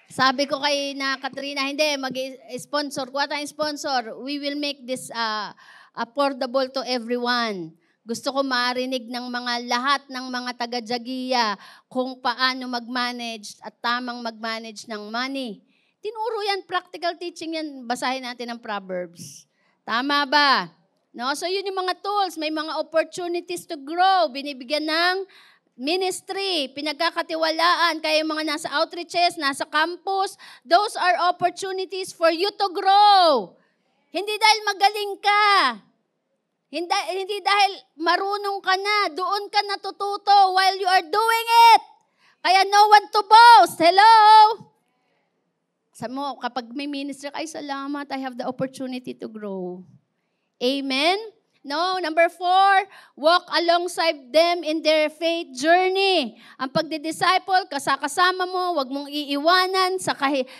Sabi ko kay Katrina, hindi, mag-sponsor. Kuha tayong sponsor. We will make this affordable to everyone. Gusto ko marinig ng mga lahat ng mga taga-Jagiya kung paano mag-manage at tamang mag-manage ng money. Tinuro yan, practical teaching yan. Basahin natin ang Proverbs. Tama ba? No? So yun yung mga tools. May mga opportunities to grow. Binibigyan ng ministry, pinagkakatiwalaan. Kaya yung mga nasa outreaches, nasa campus, those are opportunities for you to grow. Hindi dahil magaling ka. Hindi dahil marunong ka na, doon ka natututo while you are doing it. Kaya no one to boast. Hello? Sabi mo, kapag may ministry, ay salamat, I have the opportunity to grow. Amen? No, number 4, walk alongside them in their faith journey. Ang pagdidisciple, kasama mo, wag mong iiwanan.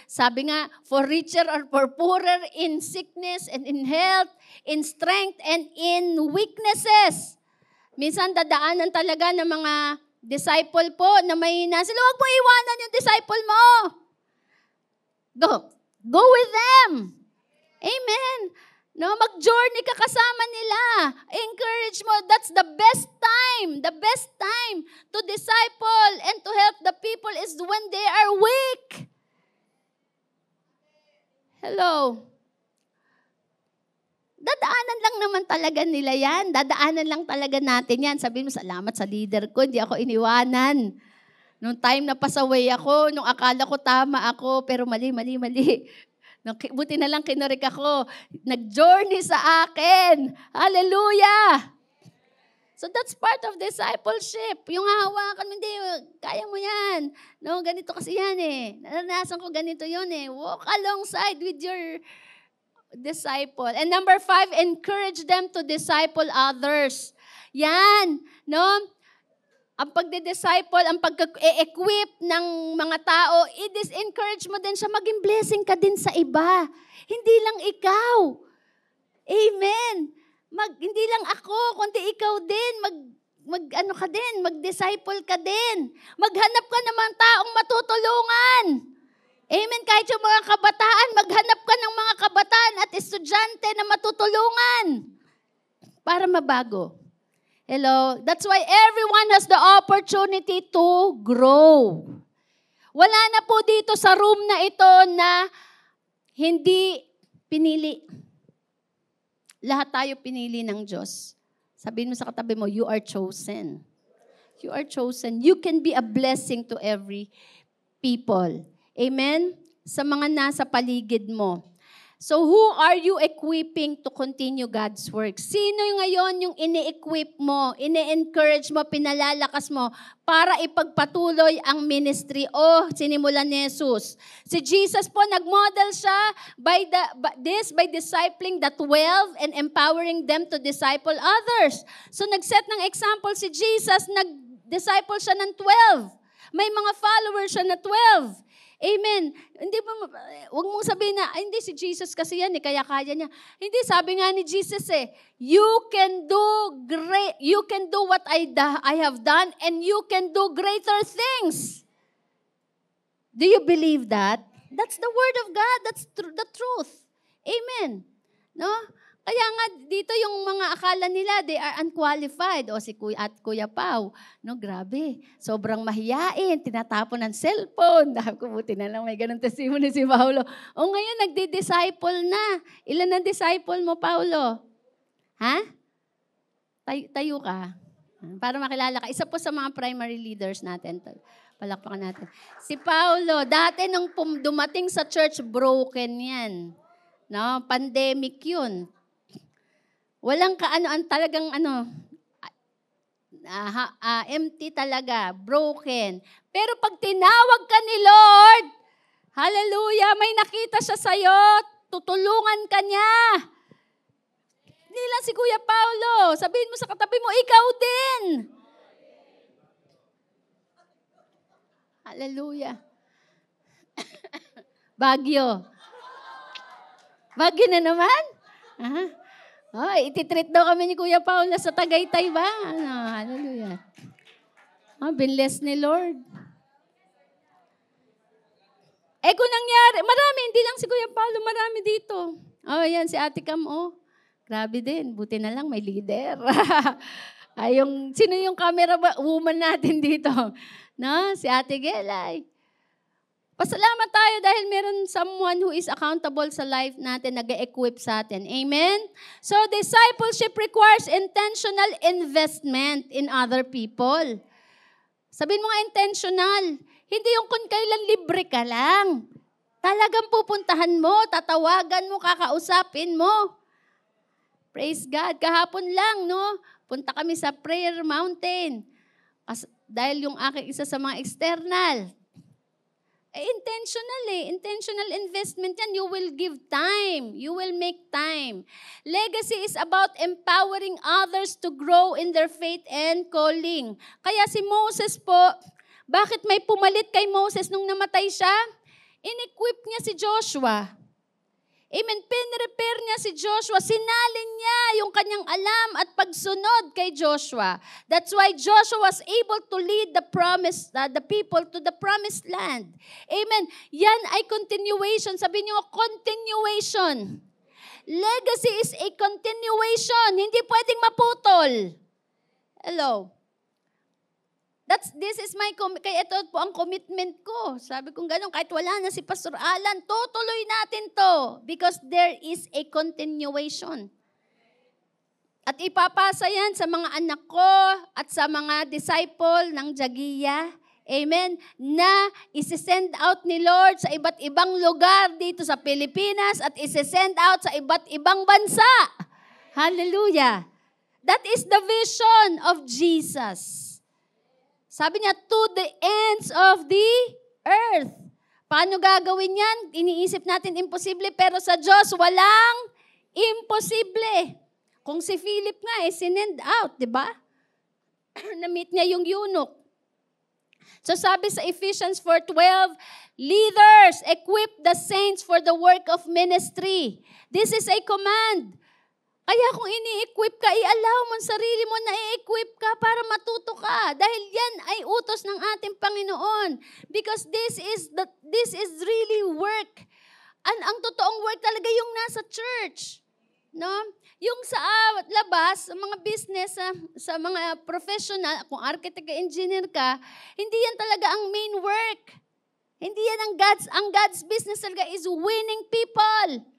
Sabi nga, for richer or for poorer, in sickness and in health, in strength and in weaknesses. Minsan dadaanan talaga ng mga disciple po na may sila, wag mo iwanan yung disciple mo. Go with them. Amen. No, mag-journey ka kasama nila. Encourage mo. That's the best time. The best time to disciple and to help the people is when they are weak. Hello. Dadaanan lang naman talaga nila yan. Dadaanan lang talaga natin yan. Sabihin mo, salamat sa leader ko, hindi ako iniwanan. Nung time na pasaway ako, nung akala ko tama ako, pero mali. Buti na lang kinurik ako. Nag-journey sa akin. Hallelujah! So that's part of discipleship. Yung hahawakan mo, hindi, kaya mo yan. No, ganito kasi yan eh. Naranasan ko ganito yun eh. Walk alongside with your disciple. And number 5, encourage them to disciple others. Yan. No? Ang pagde-disciple, ang pag-equip ng mga tao, i-disencourage mo din siya, maging blessing ka din sa iba. Hindi lang ikaw. Amen. Hindi lang ako, kundi ikaw din. Mag-disciple ka din. Maghanap ka ng mga taong matutulungan. Amen. Kahit yung mga kabataan, maghanap ka ng mga kabataan at estudyante na matutulungan para mabago. Hello? That's why everyone has the opportunity to grow. Wala na po dito sa room na ito na hindi pinili. Lahat tayo pinili ng Diyos. Sabihin mo sa katabi mo, you are chosen. You are chosen. You can be a blessing to every people. Amen? Sa mga nasa paligid mo. So who are you equipping to continue God's work? Sino ngayon yung ini-equip mo, ini-encourage mo, pinalalakas mo para ipagpatuloy ang ministry o sinimulan ni Jesus? Si Jesus po, nag-model siya by discipling the 12 and empowering them to disciple others. So nag-set ng example si Jesus, nag-disciple siya ng 12. May mga followers siya na 12. Amen. Hindi ba, huwag mong sabihin na, "Ay, hindi, si Jesus kasi yan, kaya kaya niya." Hindi, sabi nga ni Jesus you can do what I have done, and you can do greater things. Do you believe that? That's the word of God. That's the truth. Amen. No? Kaya nga dito yung mga akala nila, they are unqualified. O si Kuya at Kuya Pao, no, grabe. Sobrang mahiyain, tinatapon ng cellphone. Buti na lang may ganun testimony si Paulo. O ngayon, nagdi-disciple na. Ilan ang disciple mo, Paulo? Ha? Tayo ka. Para makilala ka. Isa po sa mga primary leaders natin. Palakpakan natin. Si Paulo, dati nung dumating sa church, broken yan. No, pandemic yun. Walang talagang empty talaga, broken. Pero pag tinawag ka ni Lord, hallelujah, may nakita siya sa'yo, tutulungan ka niya. Hindi lang si Kuya Paulo, sabihin mo sa katabi mo, ikaw din. Hallelujah. Bagyo. Bagyo na naman? Ititreat daw kami ni Kuya Paul sa Tagaytay ba? Hallelujah. Binless ni Lord. Kung nangyari, marami, hindi lang si Kuya Paulo, marami dito. Yan, si Ate Cam, grabe din, buti na lang may leader. Sino yung camera woman natin dito? No? Si Ate Gelay. Pasalamat tayo dahil meron someone who is accountable sa life natin, nag-equip sa atin. Amen? So, discipleship requires intentional investment in other people. Sabihin mo nga intentional. Hindi yung kung kailan libre ka lang. Talagang pupuntahan mo, tatawagan mo, kakausapin mo. Praise God. Kahapon lang, no? Punta kami sa Prayer Mountain. Dahil yung aking isa sa mga external. Intentional investment yan. You will give time. You will make time. Legacy is about empowering others to grow in their faith and calling. Kaya si Moses po, bakit may pumalit kay Moses nung namatay siya? In-equip niya si Joshua. Amen. Pinrepair niya si Joshua. Sinalin niya yung kanyang alam at pagsunod kay Joshua. That's why Joshua was able to lead the people to the promised land. Amen. Yan ay continuation. Sabihin niyo, continuation. Legacy is a continuation. Hindi pwedeng maputol. Hello. This is kaya ito po ang commitment ko. Sabi kong gano'n, kahit wala na si Pastor Alan, tutuloy natin to because there is a continuation. At ipapasa yan sa mga anak ko at sa mga disciple ng Jagiya. Amen. Na isi-send out ni Lord sa iba't ibang lugar dito sa Pilipinas at isi-send out sa iba't ibang bansa. Hallelujah. That is the vision of Jesus. Sabi niya, to the ends of the earth. Paano gagawin yan? Iniisip natin imposible, pero sa Diyos, walang imposible. Kung si Philip nga, sinend out, di ba? Na-meet niya yung eunuch. So sabi sa Ephesians 4:12, leaders, equip the saints for the work of ministry. This is a command. Kaya kung ini-equip ka, i-allow mo ang sarili mo na i-equip ka para matuto ka. Dahil yan ay utos ng ating Panginoon. Because this is really work. Ang totoong work talaga yung nasa church. No? Yung sa labas, sa mga business, sa mga professional, kung architect, engineer ka, hindi yan talaga ang main work. Hindi yan ang God's business talaga is winning people.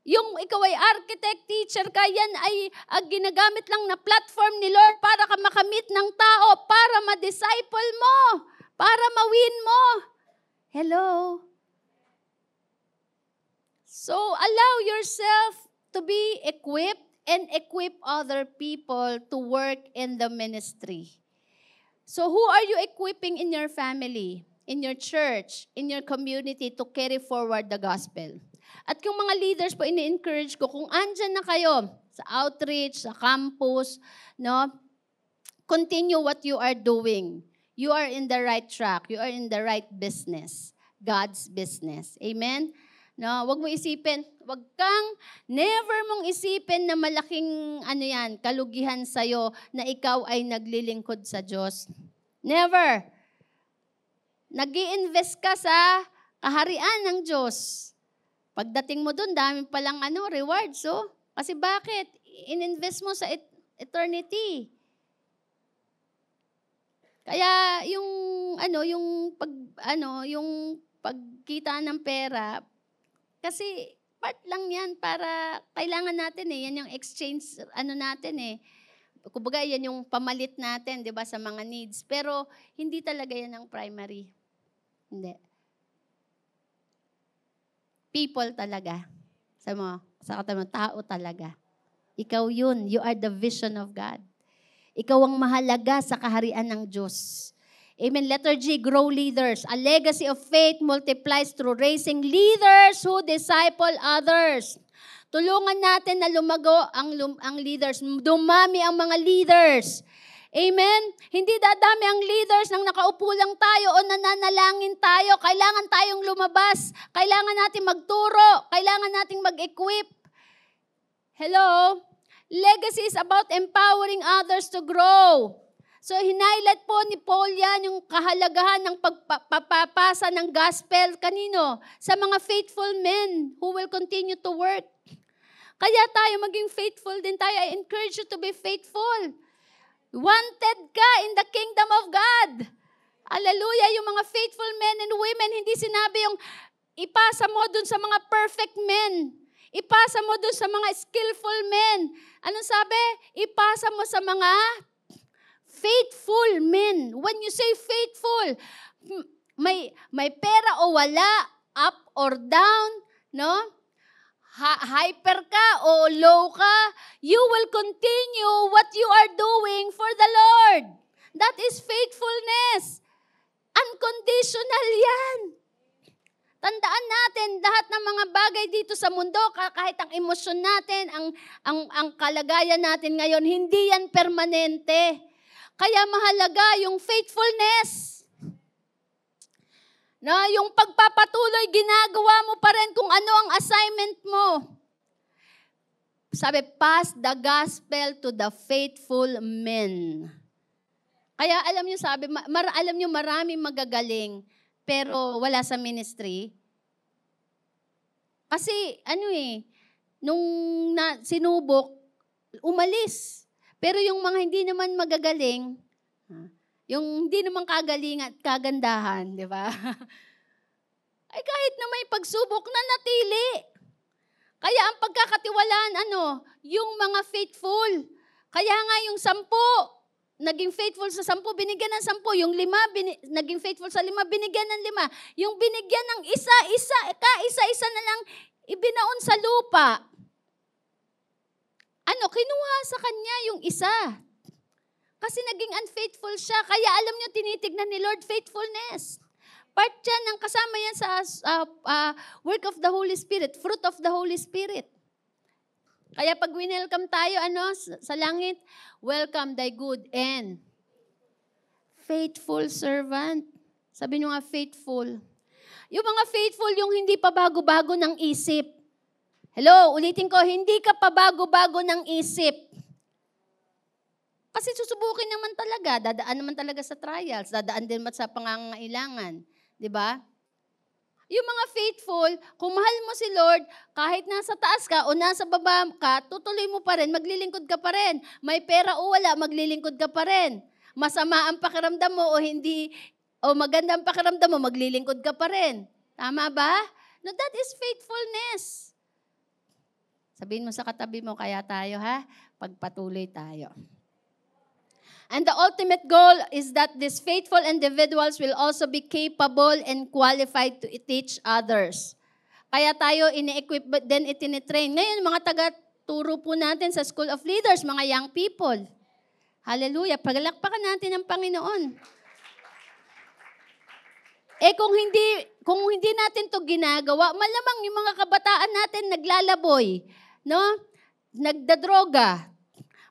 Yung ikaw ay architect, teacher ka, yan ay ginagamit lang na platform ni Lord para ka makamit ng tao, para ma-disciple mo, para ma-win mo. Hello? So, allow yourself to be equipped and equip other people to work in the ministry. So, who are you equipping in your family, in your church, in your community to carry forward the gospel? At yung mga leaders po, ini-encourage ko, kung andyan na kayo sa outreach, sa campus, no, continue what you are doing. You are in the right track. You are in the right business. God's business. Amen? No, wag mo isipin, never mong isipin na malaking kalugihan sa'yo na ikaw ay naglilingkod sa Diyos. Never. Nag-i-invest ka sa kaharian ng Diyos. Pagdating mo dun, dami palang rewards, oh. Kasi bakit? In-invest mo sa eternity. Kaya yung pagkita ng pera, kasi part lang yan para kailangan natin yan yung exchange natin Kumbaga yan yung pamalit natin, 'di ba, sa mga needs. Pero hindi talaga yan ang primary. Hindi. People talaga. Sa katabi mo, tao talaga. Ikaw yun. You are the vision of God. Ikaw ang mahalaga sa kaharian ng Diyos. Amen. Letter G, grow leaders. A legacy of faith multiplies through raising leaders who disciple others. Tulungan natin na lumago ang leaders. Dumami ang mga leaders. Amen? Hindi dadami ang leaders nang nakaupo lang tayo o nananalangin tayo. Kailangan tayong lumabas. Kailangan natin magturo. Kailangan natin mag-equip. Hello? Legacy is about empowering others to grow. So, hinighlight po ni Paul yan yung kahalagahan ng pagpapasa ng gospel. Kanino? Sa mga faithful men who will continue to work. Kaya tayo maging faithful din tayo. I encourage you to be faithful. Wanted ka in the kingdom of God. Hallelujah. Yung mga faithful men and women, hindi sinabi yung ipasa mo dun sa mga perfect men. Ipasa mo dun sa mga skillful men. Anong sabi? Ipasa mo sa mga faithful men. When you say faithful, may pera o wala, up or down, no? Hyper ka o low ka, you will continue what you are doing for the Lord. That is faithfulness. Unconditional yan. Tandaan natin, lahat ng mga bagay dito sa mundo, kahit ang emosyon natin, ang kalagayan natin ngayon, hindi yan permanente. Kaya mahalaga yung faithfulness. Na yung pagpapatuloy, ginagawa mo pa rin kung ano ang assignment mo. Sabi, pass the gospel to the faithful men. Kaya alam niyo, alam niyo maraming magagaling, pero wala sa ministry. Kasi, nung sinubok, umalis. Pero yung mga hindi naman magagaling, yung hindi naman kagalingan at kagandahan, di ba? Ay kahit na may pagsubok na natili. Kaya ang pagkakatiwalaan, yung mga faithful. Kaya nga yung 10, naging faithful sa 10, binigyan ng 10. Yung 5, naging faithful sa 5, binigyan ng 5. Yung binigyan ng isa-isa na lang, ibinaon sa lupa. Kinuha sa kanya yung isa. Kasi naging unfaithful siya. Kaya alam niyo, tinitignan ni Lord faithfulness. Part yan ng kasama yan sa work of the Holy Spirit, fruit of the Holy Spirit. Kaya pag winelcome tayo, sa langit, welcome thy good and faithful servant. Sabi niyo nga, faithful. Yung mga faithful, yung hindi pa bago-bago ng isip. Hello, ulitin ko, hindi ka pa bago-bago ng isip. Kasi susubukin naman talaga, dadaan naman talaga sa trials, dadaan din sa pangangailangan. Di ba? Yung mga faithful, kung mahal mo si Lord, kahit nasa taas ka o nasa baba ka, tutuloy mo pa rin, maglilingkod ka pa rin. May pera o wala, maglilingkod ka pa rin. Masama ang pakiramdam mo o maganda ang pakiramdam mo, maglilingkod ka pa rin. Tama ba? No, that is faithfulness. Sabihin mo sa katabi mo, kaya tayo pagpatuloy tayo. And the ultimate goal is that these faithful individuals will also be capable and qualified to teach others. Kaya tayo ini-equip din itinitrain. Ngayon, mga taga-turo po natin sa School of Leaders, mga young people. Hallelujah. Pagalakpakan natin ang Panginoon. Kung hindi natin to ginagawa, malamang yung mga kabataan natin naglalaboy, no? Nagdadroga.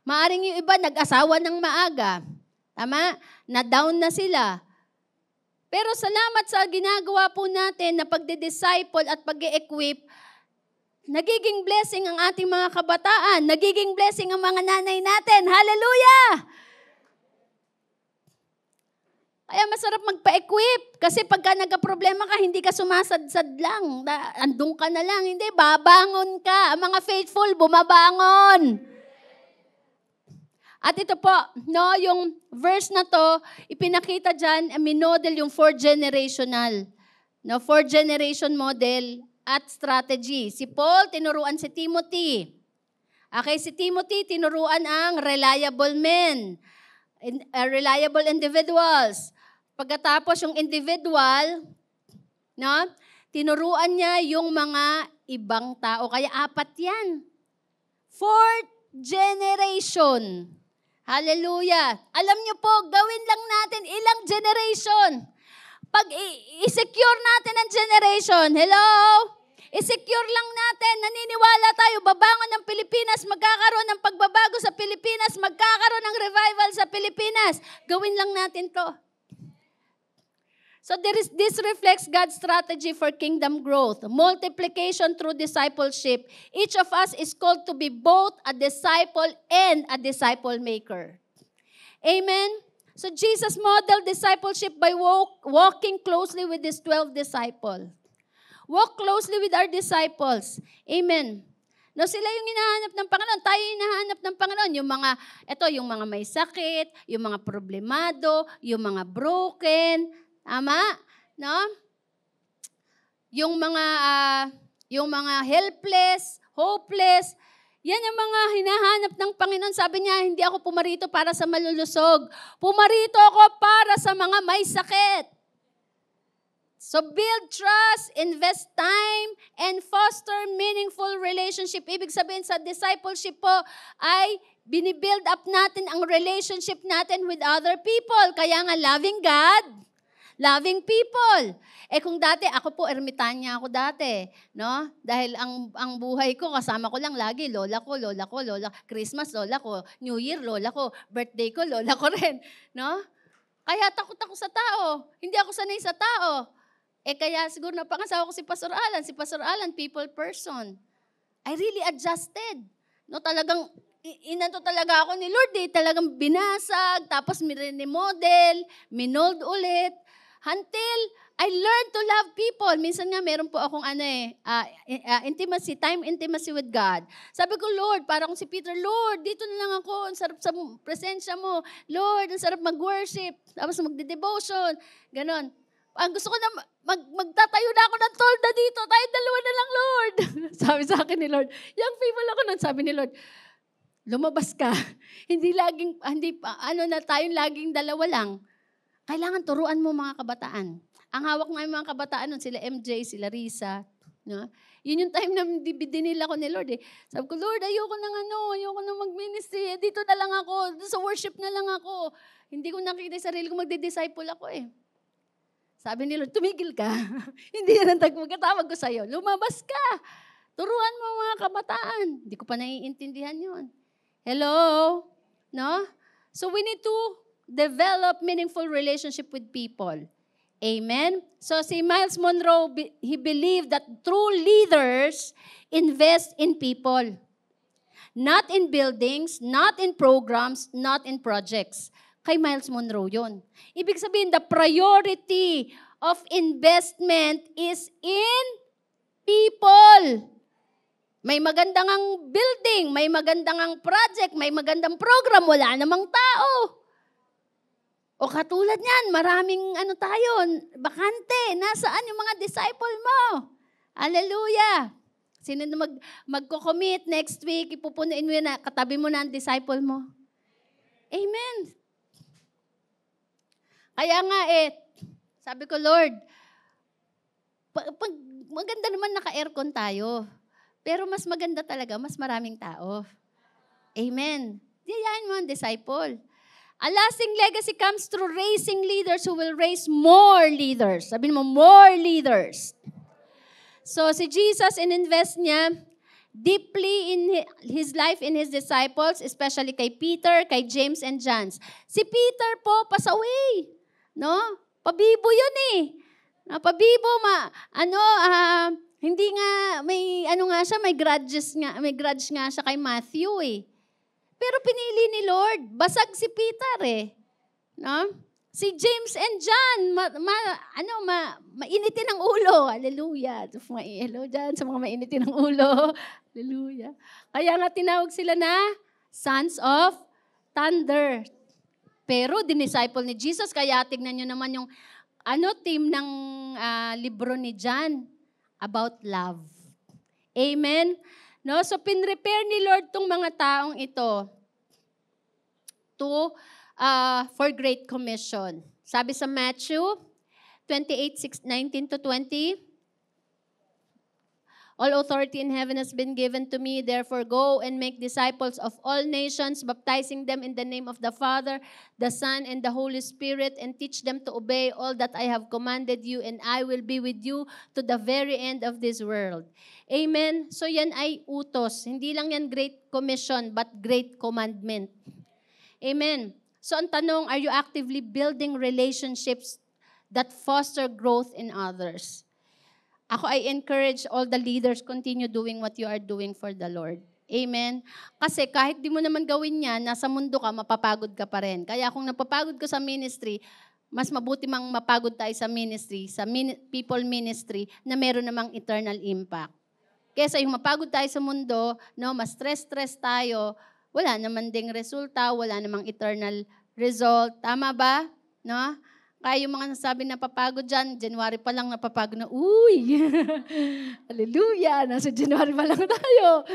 Maaring yung iba nag-asawa ng maaga. Tama? Na-down na sila. Pero salamat sa ginagawa po natin na pagde-disciple at pag-e-equip, nagiging blessing ang ating mga kabataan, nagiging blessing ang mga nanay natin. Hallelujah! Kaya masarap magpa-equip. Kasi pagka nagka-problema ka, hindi ka sumasadsad lang. Andun ka na lang. Hindi, babangon ka. Ang mga faithful, bumabangon. At ito po, no, yung verse na to, ipinakita dyan, minodel yung 4-generational. No, 4-generation model at strategy. Si Paul, tinuruan si Timothy. Okay, si Timothy, tinuruan ang reliable men. Reliable individuals. Pagkatapos yung individual, no, tinuruan niya yung mga ibang tao. Kaya 4 yan. 4th generation. Hallelujah. Alam niyo po, gawin lang natin ilang generation. Pag i-secure natin ang generation, hello? I-secure lang natin, naniniwala tayo, babangon ng Pilipinas, magkakaroon ng pagbabago sa Pilipinas, magkakaroon ng revival sa Pilipinas. Gawin lang natin to. So this reflects God's strategy for kingdom growth, multiplication through discipleship. Each of us is called to be both a disciple and a disciple maker. Amen? So Jesus modeled discipleship by walking closely with his 12 disciples. Walk closely with our disciples. Amen. No, sila yung hinahanap ng Panginoon. Tayo yung hinahanap ng Panginoon. Yung mga may sakit, yung mga problemado, yung mga broken. Tama? No? Yung mga helpless, hopeless. Yan yung mga hinahanap ng Panginoon. Sabi niya, hindi ako pumarito para sa malulusog. Pumarito ako para sa mga may sakit. So build trust, invest time, and foster meaningful relationship. Ibig sabihin sa discipleship po ay binibuild up natin ang relationship natin with other people. Kaya nga loving God, loving people. Kung dati, ako po, ermitanya ako dati. No? Dahil ang buhay ko, kasama ko lang lagi, lola ko. Christmas, lola ko. New Year, lola ko. Birthday ko, lola ko rin. No? Kaya takot ako sa tao. Hindi ako sanay sa tao. Kaya siguro napangasawa ko si Pastor Alan. Si Pastor Alan, people person. I really adjusted. No, talagang, inato talaga ako ni Lord Talagang binasag, tapos minimodel, minold ulit. Until I learned to love people. Minsan nga meron po akong time intimacy with God. Sabi ko, Lord, parang si Peter, Lord, dito na lang ako. Ang sarap sa presensya mo. Lord, ang sarap mag-worship. Tapos magde-devotion. Ganon. Ang gusto ko na magtatayo na ako ng tolda dito. Tayo dalawa na lang, Lord. Sabi sa akin ni Lord. Young people ako nun. Sabi ni Lord, lumabas ka. Tayong laging dalawa lang. Kailangan turuan mo mga kabataan. Ang hawak ng mga kabataan nun, sila MJ, sila Risa. No? Yun yung time na dinila ko ni Lord. Sabi ko, Lord, ayoko nang mag-ministry. Dito na lang ako. Sa worship na lang ako. Hindi ko nakita sa sarili ko, magdi-disciple ako . Sabi ni Lord, tumigil ka. Hindi yan ang magkatawag ko sa'yo. Lumabas ka. Turuan mo mga kabataan. Hindi ko pa naiintindihan yun. Hello? No? So we need to develop meaningful relationship with people. Amen? So si Miles Monroe, he believed that true leaders invest in people. Not in buildings, not in programs, not in projects. Kay Miles Monroe yun. Ibig sabihin, the priority of investment is in people. May magandang ang building, may magandang ang project, may magandang program, wala namang tao. O katulad niyan, maraming bakante. Nasaan yung mga disciple mo? Hallelujah. Sino na magko-commit next week, ipupunuin mo na, katabi mo na ang disciple mo. Amen. Kaya nga sabi ko, Lord, maganda naman naka-aircon tayo. Pero mas maganda talaga, mas maraming tao. Amen. Diyayain mo ang disciple. A lasting legacy comes through raising leaders who will raise more leaders. Sabihin mo, more leaders. So si Jesus, ininvest niya deeply in his life, in his disciples, especially kay Peter, kay James, and John. Si Peter po, pass away. No? Pabibo yun eh. Pabibo, hindi nga, may grudge nga siya kay Matthew eh. Pero pinili ni Lord, basag si Peter eh. No? Si James and John, mainitin ang ulo. Hallelujah. Hello dyan sa mga mainitin ang ulo. Hallelujah. Kaya nga tinawag sila na sons of thunder. Pero dinisciple ni Jesus, kaya tignan nyo naman yung theme ng libro ni John about love. Amen? No? So pinrepare ni Lord tong mga taong ito for Great Commission. Sabi sa Matthew 28:19-20, all authority in heaven has been given to me, therefore go and make disciples of all nations, baptizing them in the name of the Father, the Son, and the Holy Spirit, and teach them to obey all that I have commanded you, and I will be with you to the very end of this world. Amen? So yan ay utos. Hindi lang yan Great Commission, but Great Commandment. Amen? So ang tanong, are you actively building relationships that foster growth in others? Ako, I encourage all the leaders, continue doing what you are doing for the Lord. Amen? Kasi kahit di mo naman gawin yan, nasa mundo ka, mapapagod ka pa rin. Kaya kung napapagod ka sa ministry, mas mabuti mang mapagod tayo sa ministry, sa people ministry, na meron namang eternal impact. Kesa yung mapagod tayo sa mundo, mas stress tayo, wala naman ding resulta, wala namang eternal result. Tama ba? No? Kaya yung mga nasabi na papagod dyan, January pa lang napapagod na, uy! Hallelujah! Nasa January pa lang tayo.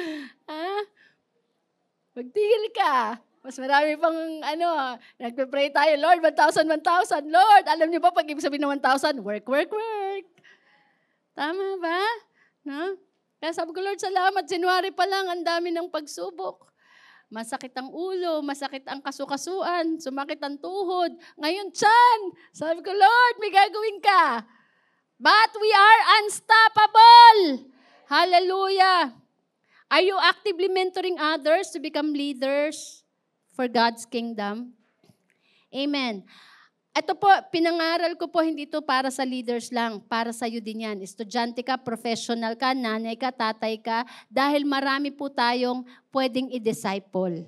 Magtigil ka. Mas marami pang, nagpe-pray tayo, Lord, 1,000. Lord, alam niyo ba, pag ibig sabihin ng 1,000, work. Tama ba? No? Kaya sabi ko, Lord, salamat, January pa lang, ang dami ng pagsubok. Masakit ang ulo, masakit ang kasukasuan, sumakit ang tuhod. Ngayon, tiyan! Sabi ko, Lord, may gagawin ka. But we are unstoppable. Hallelujah. Are you actively mentoring others to become leaders for God's kingdom? Amen. Ito po, pinangaral ko po, hindi ito para sa leaders lang, para sa iyo din yan. Estudyante ka, professional ka, nanay ka, tatay ka, dahil marami po tayong pwedeng i-disciple.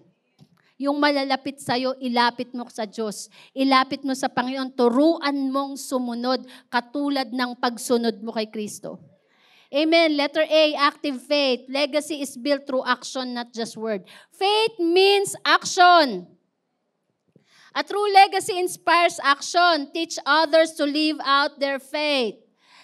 Yung malalapit sa iyo, ilapit mo sa Diyos. Ilapit mo sa Panginoon, turuan mong sumunod, katulad ng pagsunod mo kay Kristo. Amen. Letter A, active faith. Legacy is built through action, not just word. Faith means action. A true legacy inspires action. Teach others to live out their faith.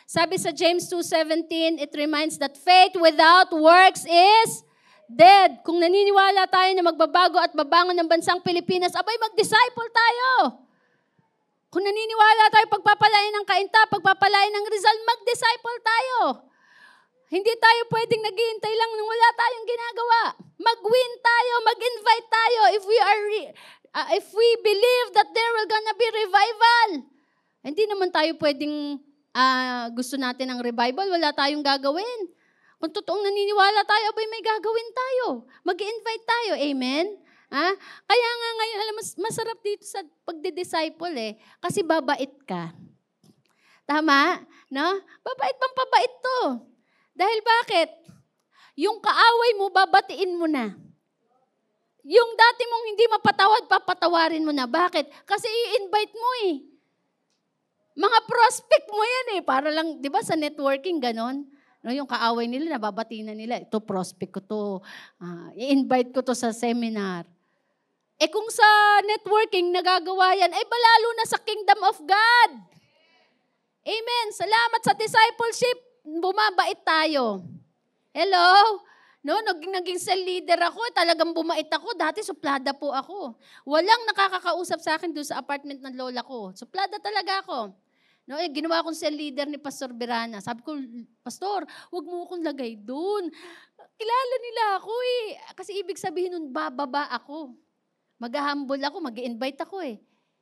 Sabi sa James 2:17, it reminds that faith without works is dead. Kung naniniwala tayo na magbabago at babangon ng bansang Pilipinas, abay, mag-disciple tayo. Kung naniniwala tayo pagpapalain ng Cainta, pagpapalain ng Rizal, mag-disciple tayo. Hindi tayo pwedeng naghihintay lang nung wala tayong ginagawa. Mag-win tayo, mag-invite tayo if we believe that there will gonna be revival. Hindi naman tayo pwedeng gusto natin ng revival, wala tayong gagawin. Kung totoong naniniwala tayo, abay may gagawin tayo. Mag-invite tayo. Amen? Kaya nga ngayon, alam, masarap dito sa pagdi-disciple kasi babait ka. Tama? No? Babait pang pabait to. Dahil bakit? Yung kaaway mo, babatiin mo na. Yung dati mong hindi mapatawad, papatawarin mo na. Bakit? Kasi i-invite mo Mga prospect mo yan Para lang, di ba sa networking, ganon? No, yung kaaway nila, nababati na nila. Ito, prospect ko to. I-invite ko to sa seminar. Kung sa networking, nagagawa yan, balalo na sa kingdom of God. Amen. Salamat sa discipleship. Bumabait tayo. Hello? No, naging cell leader ako, talagang bumait ako. Dati suplada po ako. Walang nakakakausap sa akin doon sa apartment ng lola ko. Suplada talaga ako. No, ginawa akong cell leader ni Pastor Berana. Sabi ko, Pastor, huwag mo akong lagay doon. Kilala nila ako Kasi ibig sabihin nun, bababa ako. Mag-humble ako, mag-invite ako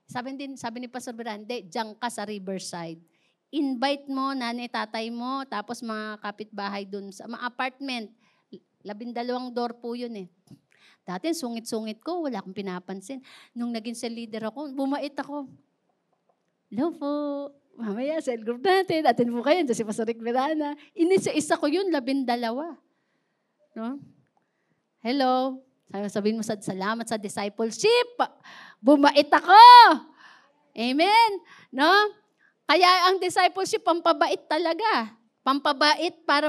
Sabi ni Pastor Berana, diyan ka sa Riverside. Invite mo, nanay, tatay mo, tapos mga kapitbahay doon sa mga apartment. 12 door po yun Dati, sungit-sungit ko, wala akong pinapansin. Nung naging cell leader ako, bumait ako. Hello po. Mamaya, cell group natin. Atin po kayo. Diyan si Pastor Rick Verana. Inisa-isa ko yun, 12. No? Hello. Sabihin mo salamat sa discipleship. Bumait ako. Amen. No? Kaya ang discipleship, pampabait talaga. Pampabait para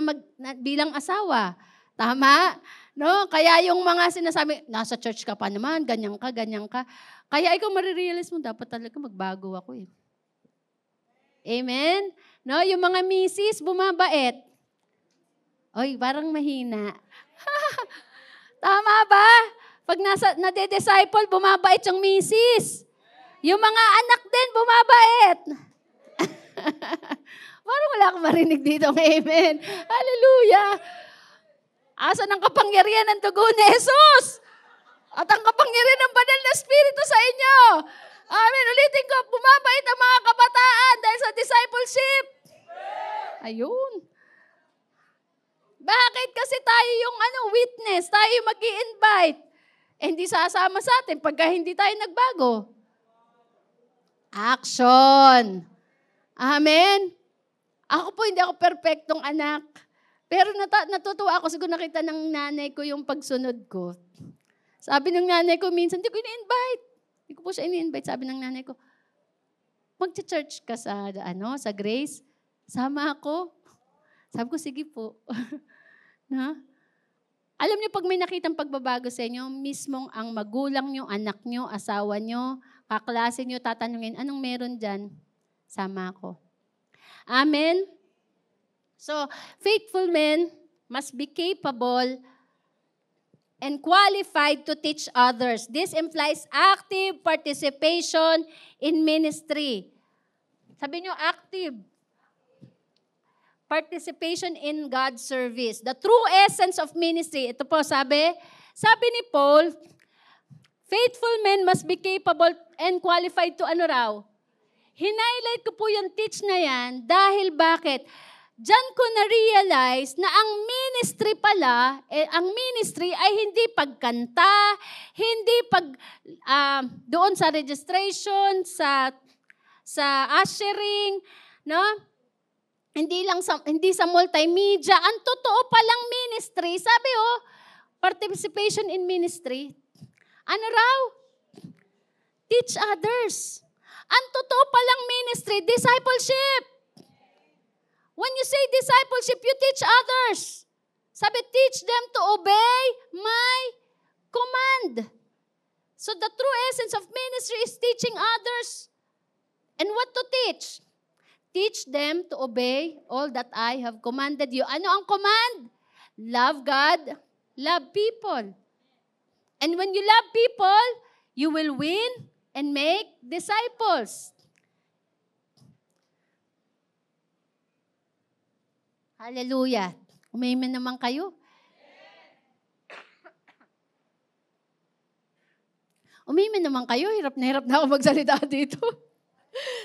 bilang asawa. Tama? No? Kaya yung mga sinasabi, nasa church ka pa naman, ganyan ka, ganyan ka. Kaya ikaw marirealize mo, dapat talaga magbago ako eh. Amen? No? Yung mga misis, bumabait. Oy, parang mahina. Tama ba? Pag nade-disciple, bumabait yung misis. Yung mga anak din, bumabait. Parang wala akong marinig dito. Amen. Hallelujah. Asan ang kapangyarihan ng dugo ni Jesus? At ang kapangyarihan ng banal na Espiritu sa inyo. Amen. Ulitin ko, bumabait ang mga kabataan dahil sa discipleship. Ayun. Bakit? Kasi tayo yung witness. Tayo yung mag-i-invite. Hindi sasama sa atin pagka hindi tayo nagbago. Action. Amen. Ako po, hindi ako perfectong anak. Pero natutuwa ako. Siguro nakita ng nanay ko yung pagsunod ko. Sabi ng nanay ko, minsan, hindi ko ini-invite. Hindi ko po siya ini-invite. Sabi ng nanay ko, mag-church ka sa Grace. Sama ako. Sabi ko, sige po. Na? Alam niyo, pag may nakitang pagbabago sa inyo, mismong ang magulang niyo, anak niyo, asawa niyo, kaklase niyo, tatanungin, anong meron dyan? Sama ako. Amen? So, faithful men must be capable and qualified to teach others. This implies active participation in ministry. Sabi niyo, active participation in God's service. The true essence of ministry. Ito po, sabi ni Paul, faithful men must be capable and qualified to Hinighlight ko po yung teach na yan dahil bakit? Diyan ko na-realize na ang ministry pala, ang ministry ay hindi pagkanta, hindi doon sa registration, sa ushering, no? Hindi sa multimedia. Ang totoo palang ministry, sabi participation in ministry. Ano raw? Teach others. Ang totoo palang ministry, discipleship. When you say discipleship, you teach others. Sabi, teach them to obey my command. So the true essence of ministry is teaching others. And what to teach? Teach them to obey all that I have commanded you. Ano ang command? Love God, love people. And when you love people, you will win and make disciples. Hallelujah. Umamen naman kayo. Umamen naman kayo. Hirap na ako magsalita dito.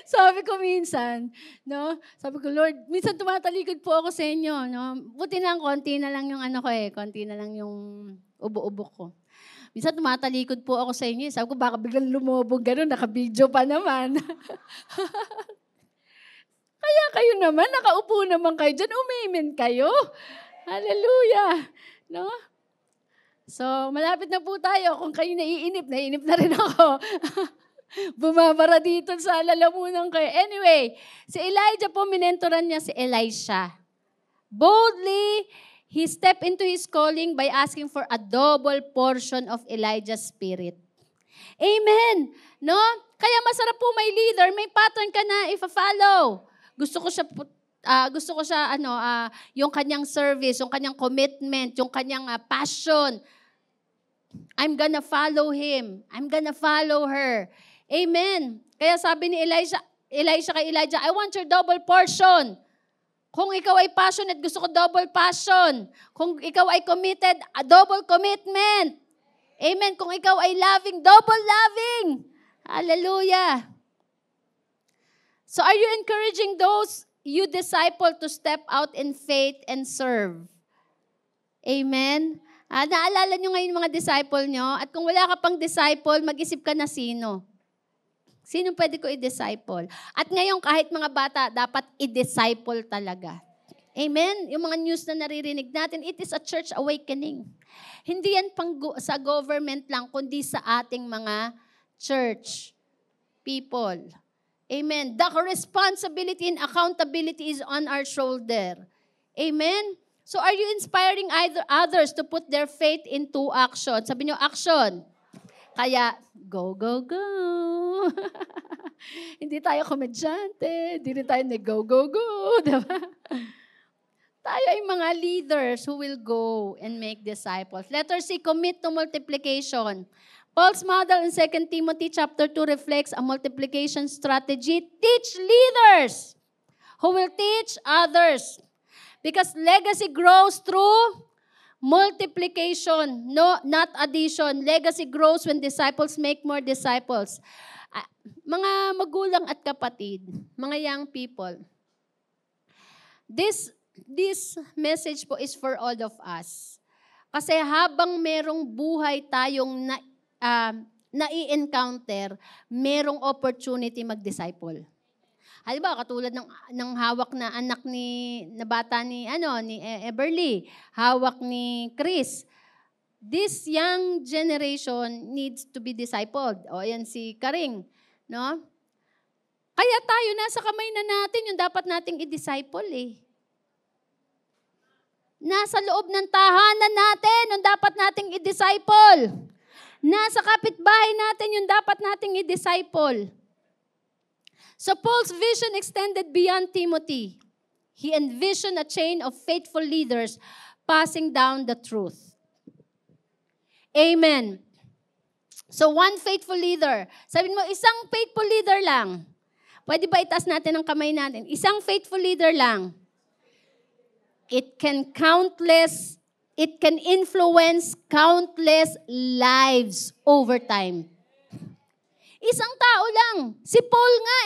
Sabi ko minsan, no? Sabi ko, Lord, minsan tumatalikod po ako sa inyo, no? Buti lang, konti na lang yung konti na lang yung ubo-ubo ko. Minsan tumatalikod po ako sa inyo. Sabi ko, baka biglang lumubog gano'n, naka-video pa naman. Kaya kayo naman, nakaupo naman kayo dyan, umimin kayo. Hallelujah. No? So, malapit na po tayo. Kung kayo naiinip na rin ako. Bumabara dito sa lalamunan kayo. Anyway, si Elijah po, minentoran niya si Elisha. Boldly, he stepped into his calling by asking for a double portion of Elijah's spirit. Amen. No? Kaya masarap po may leader, may pattern ka na i-follow. Gusto ko siya yung kanyang service, yung kanyang commitment, yung kanyang passion. I'm gonna follow him. I'm gonna follow her. Amen. Kaya sabi ni Elisha kay Elijah, I want your double portion. Kung ikaw ay passionate, gusto ko double passion. Kung ikaw ay committed, a double commitment. Amen. Kung ikaw ay loving, double loving. Hallelujah. So are you encouraging those you disciple to step out in faith and serve? Amen. Naalala nyo ngayon mga disciple nyo? At kung wala ka pang disciple, mag-isip ka na sino. Sino pwede ko i-disciple? At ngayon, kahit mga bata, dapat i-disciple talaga. Amen? Yung mga news na naririnig natin, it is a church awakening. Hindi yan sa government lang, kundi sa ating mga church people. Amen? The responsibility and accountability is on our shoulder. Amen? So are you inspiring others to put their faith into action? Sabi niyo, action. Kaya, go, go, go. Hindi tayo komedyante. Hindi rin tayo go, go, go. Diba? Tayo ay mga leaders who will go and make disciples. Letter C, commit to multiplication. Paul's model in 2 Timothy chapter 2 reflects a multiplication strategy. Teach leaders who will teach others. Because legacy grows through multiplication, no, not addition. Legacy grows when disciples make more disciples. Mga magulang at kapatid, mga young people, this message po is for all of us. Kasi habang merong buhay tayong nai-encounter, merong opportunity mag-disciple. Halimbawa, katulad ng hawak na anak na bata ni Everly, hawak ni Chris. This young generation needs to be discipled. O yan si Karing, no? Kaya tayo nasa kamay na natin yung dapat nating i-disciple eh. Nasa loob ng tahanan natin yung dapat nating i-disciple. Nasa kapitbahay natin yung dapat nating i-disciple. So Paul's vision extended beyond Timothy. He envisioned a chain of faithful leaders passing down the truth. Amen. So one faithful leader. Sabihin mo, isang faithful leader lang. Pwede ba itaas natin ang kamay natin? Isang faithful leader lang. It can influence countless lives over time. Isang tao lang. Si Paul nga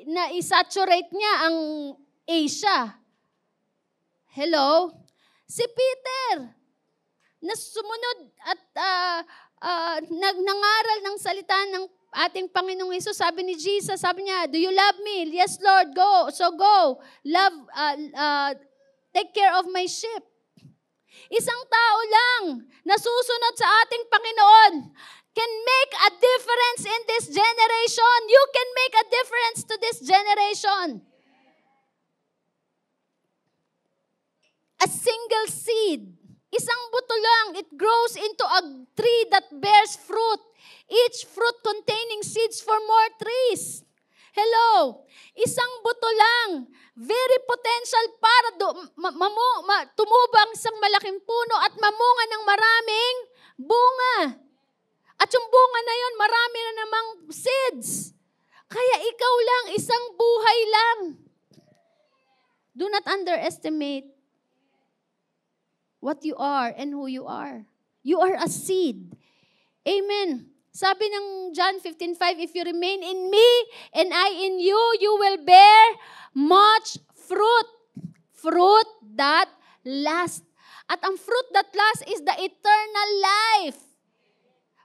na-saturate niya ang Asia. Hello? Si Peter, na sumunod at nangaral ng salita ng ating Panginoong Hesus. Sabi ni Jesus, sabi niya, do you love me? Yes, Lord, go. So go. Take care of my sheep. Isang tao lang na susunod sa ating Panginoon can make a difference in this generation. You can make a difference to this generation. A single seed, isang buto lang, it grows into a tree that bears fruit. Each fruit containing seeds for more trees. Hello, isang buto lang, very potential para tumubang isang malaking puno at mamunga ng maraming bunga. At yung bunga na yun, marami na namang seeds. Kaya ikaw lang, isang buhay lang. Do not underestimate what you are and who you are. You are a seed. Amen. Sabi ng John 15:5, if you remain in me and I in you, you will bear much fruit. Fruit that lasts. At ang fruit that lasts is the eternal life.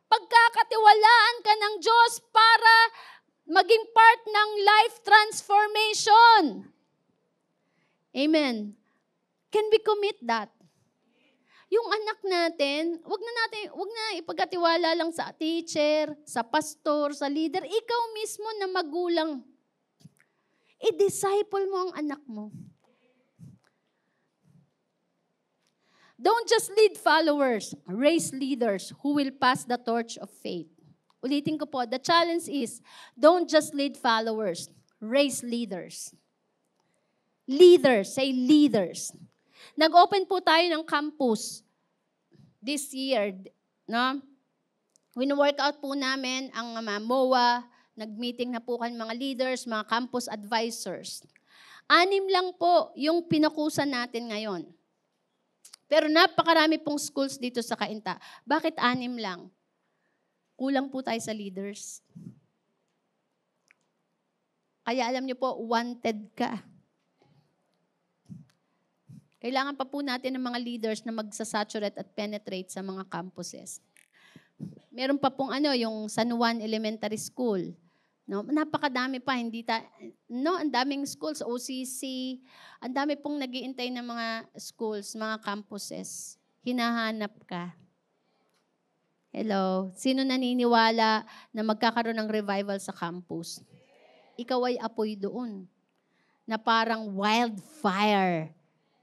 Pagkakatiwalaan ka ng Diyos para maging part ng life transformation. Amen. Can we commit that? Yung anak natin, wag na ipagkatiwala lang sa teacher, sa pastor, sa leader. Ikaw mismo na magulang. I-disciple mo ang anak mo. Don't just lead followers, raise leaders who will pass the torch of faith. Ulitin ko po, the challenge is, don't just lead followers, raise leaders. Leaders, say leaders. Nag-open po tayo ng campus this year, no? Wino-workout po namin ang MOA, nag-meeting na po kami mga leaders, mga campus advisors. 6 lang po yung pinakusan natin ngayon. Pero napakarami pong schools dito sa Cainta. Bakit 6 lang? Kulang po tayo sa leaders. Kaya alam niyo po, wanted ka. Kailangan pa po natin ng mga leaders na magsasaturate at penetrate sa mga campuses. Meron pa pong yung San Juan Elementary School. No, napakadami pa, ang daming schools, OCC, ang dami pong nagiintay ng mga schools, mga campuses. Hinahanap ka. Hello, sino naniniwala na magkakaroon ng revival sa campus? Ikaw ay apoy doon, na parang wildfire,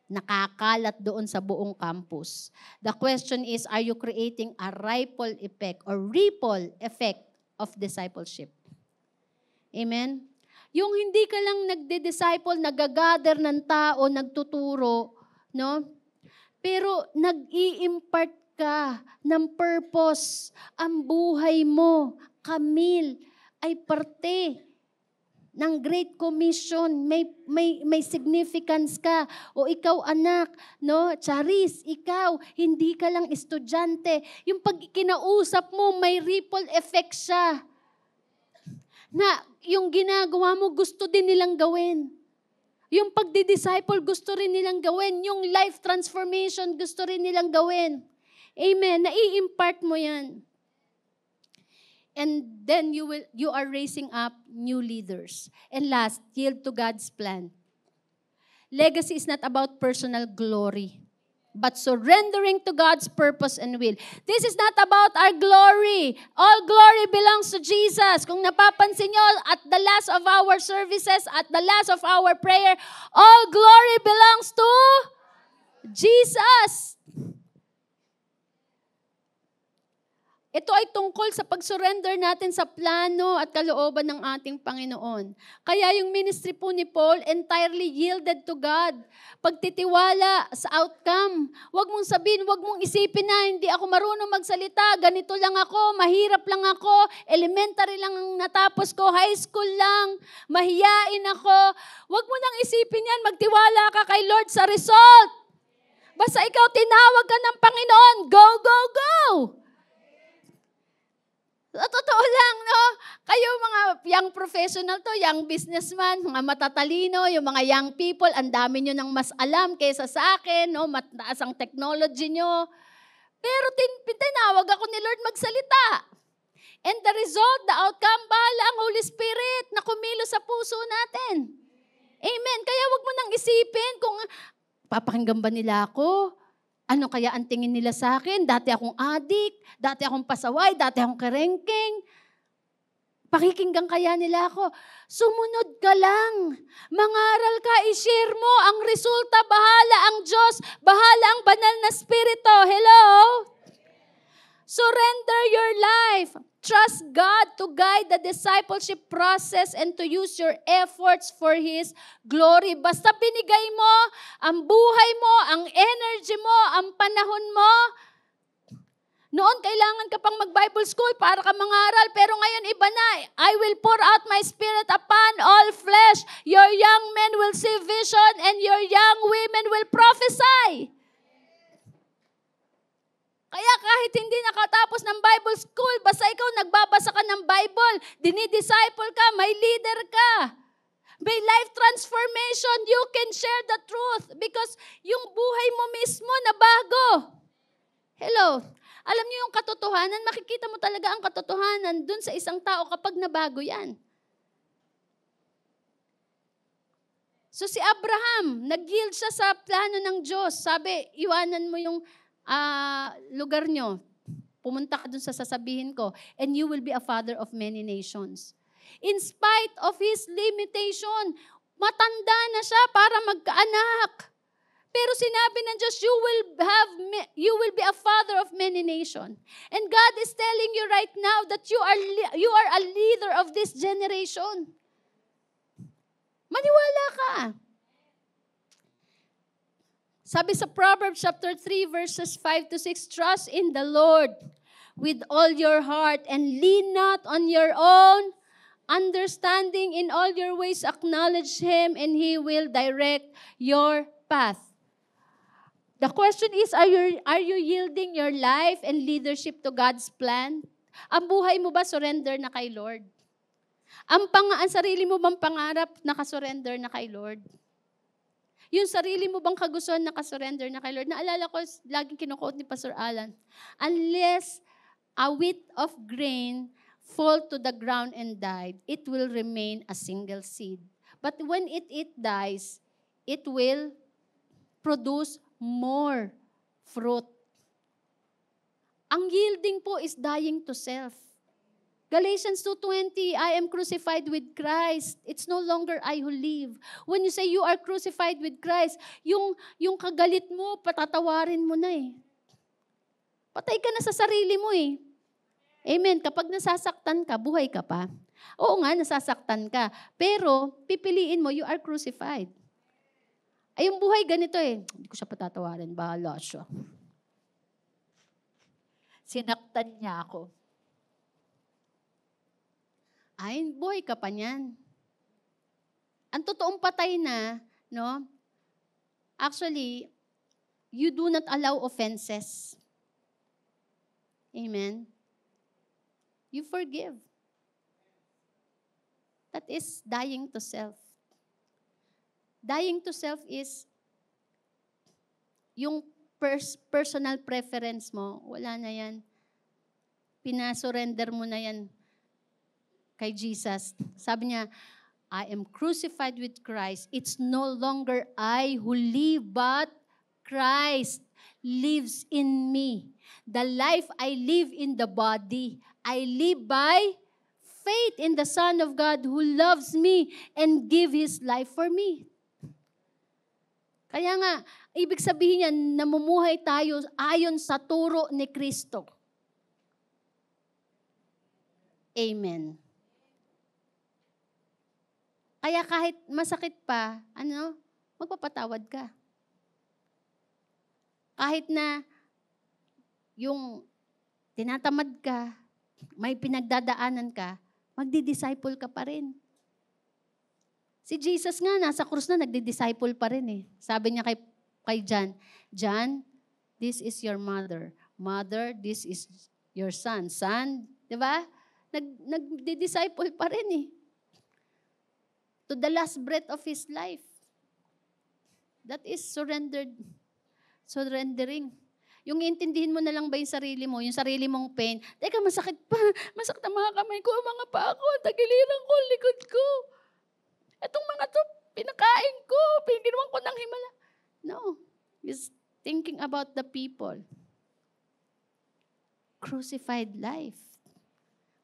nakakalat doon sa buong campus. The question is, are you creating a ripple effect of discipleship? Amen? Yung hindi ka lang nagde-disciple, nagagather ng tao, nagtuturo, no? Pero nag-i-impart ka ng purpose. Ang buhay mo, Camille, ay parte ng Great Commission. May significance ka. O ikaw anak, no? Charis, ikaw, hindi ka lang estudyante. Yung pag kinausap mo, may ripple effect siya. Na yung ginagawa mo, gusto din nilang gawin. Yung pagdi-disciple, gusto rin nilang gawin. Yung life transformation, gusto rin nilang gawin. Amen. Nai-impart mo yan. And then you are raising up new leaders. And last, yield to God's plan. Legacy is not about personal glory, but surrendering to God's purpose and will. This is not about our glory. All glory belongs to Jesus. Kung napapansin nyo, at the last of our services, at the last of our prayer, all glory belongs to Jesus. Ito ay tungkol sa pag-surrender natin sa plano at kalooban ng ating Panginoon. Kaya yung ministry po ni Paul, entirely yielded to God. Pagtitiwala sa outcome. Huwag mong sabihin, huwag mong isipin na hindi ako marunong magsalita, ganito lang ako, mahirap lang ako, elementary lang ang natapos ko, high school lang, mahiyain ako. Huwag mo nang isipin yan, magtiwala ka kay Lord sa result. Basta ikaw tinawag ka ng Panginoon, go, go, go! Totoo lang, no? Kayo mga young professional to, young businessman, mga matatalino, yung mga young people, ang dami nyo nang mas alam kaysa sa akin, no? Mataas ang technology nyo. Pero tinawag ako ni Lord magsalita. And the result, the outcome, bahala ang Holy Spirit na kumilos sa puso natin. Amen. Kaya wag mo nang isipin kung papakinggan ba nila ako? Ano kaya ang tingin nila sa akin? Dati akong adik, dati akong pasaway, dati akong kerengking. Pakikinggan kaya nila ako? Sumunod ka lang. Mangaral ka, i-share mo. Ang resulta, bahala ang Diyos. Bahala ang banal na Espiritu. Hello? Surrender your life. Trust God to guide the discipleship process and to use your efforts for His glory. Basta binigay mo ang buhay mo, ang energy mo, ang panahon mo. Noon, kailangan ka pang mag-Bible school para ka mangaral, pero ngayon iba na. I will pour out my Spirit upon all flesh. Your young men will see vision and your young women will prophesy. Kaya kahit hindi nakatapos ng Bible school, basta ikaw nagbabasa ka ng Bible, dinidisciple ka, may leader ka, may life transformation, you can share the truth because yung buhay mo mismo na bago. Hello? Alam niyo yung katotohanan, makikita mo talaga ang katotohanan dun sa isang tao kapag nabago yan. So si Abraham, nag-yield siya sa plano ng Diyos. Sabi, iwanan mo yung lugar nyo. Pumunta ka dun sa sasabihin ko, and you will be a father of many nations. In spite of his limitation, matanda na siya para magkaanak. Pero sinabi ng Diyos, you will be a father of many nations. And God is telling you right now that you are a leader of this generation. Maniwala ka. Sabi sa Proverbs chapter 3 verses 5 to 6, trust in the Lord with all your heart and lean not on your own understanding. In all your ways acknowledge Him and He will direct your path. The question is, are you yielding your life and leadership to God's plan? Ang buhay mo ba surrender na kay Lord? Ang sarili mo bang pangarap nakasurrender na kay Lord? Yung sarili mo bang kagustuhan nakasurrender na kay Lord? Naalala ko, laging kinuquote ni Pastor Alan, unless a wheat of grain fall to the ground and died, it will remain a single seed. But when it dies, it will produce more fruit. Ang yielding po is dying to self. Galatians 2:20, I am crucified with Christ. It's no longer I who live. When you say you are crucified with Christ, yung kagalit mo, patatawarin mo na eh. Patay ka na sa sarili mo eh. Amen. Kapag nasasaktan ka, buhay ka pa. Oo nga, nasasaktan ka. Pero, pipiliin mo, you are crucified. Ay, yung buhay ganito eh. Hindi ko siya patatawarin. Bahala siya. Sinaktan niya ako. Ay, buhay ka pa niyan. Ang totoong patay na, no? Actually, you do not allow offenses. Amen? You forgive. That is dying to self. Dying to self is yung personal preference mo, wala na yan. Pinasurrender mo na yan kay Jesus. Sabi niya, I am crucified with Christ. It's no longer I who live, but Christ lives in me. The life I live in the body, I live by faith in the Son of God who loves me and give His life for me. Kaya nga, ibig sabihin niya, namumuhay tayo ayon sa turo ni Kristo. Amen. Kaya kahit masakit pa, magpapatawad ka. Kahit na yung tinatamad ka, may pinagdadaanan ka, magdi-disciple ka pa rin. Si Jesus nga, nasa krus na, nagdi-disciple pa rin eh. Sabi niya kay John, John, this is your mother. Mother, this is your son. Son, di ba? Nagdi-disciple pa rin eh. To the last breath of his life. That is surrendering. Yung intindihin mo na lang ba yung sarili mong pain. Teka, masakit pa. Masakit ang mga kamay ko, ang mga paa ko, tagiliran ko, likod ko. Etong mga to, pinakain ko, ginawan ko ng himala. No. He's thinking about the people. Crucified life.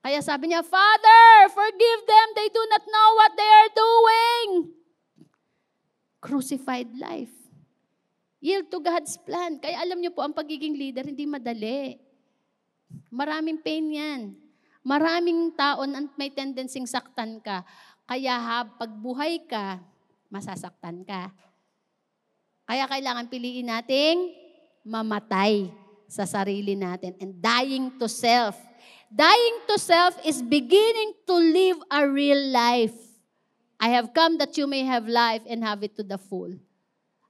Kaya sabi niya, Father, forgive them. They do not know what they are doing. Crucified life. Yield to God's plan. Kaya alam niyo po, ang pagiging leader, hindi madali. Maraming pain yan. Maraming taon ang may tendencying saktan ka. Kaya pag buhay ka, masasaktan ka. Kaya kailangan piliin nating mamatay sa sarili natin and dying to self. Dying to self is beginning to live a real life. I have come that you may have life and have it to the full.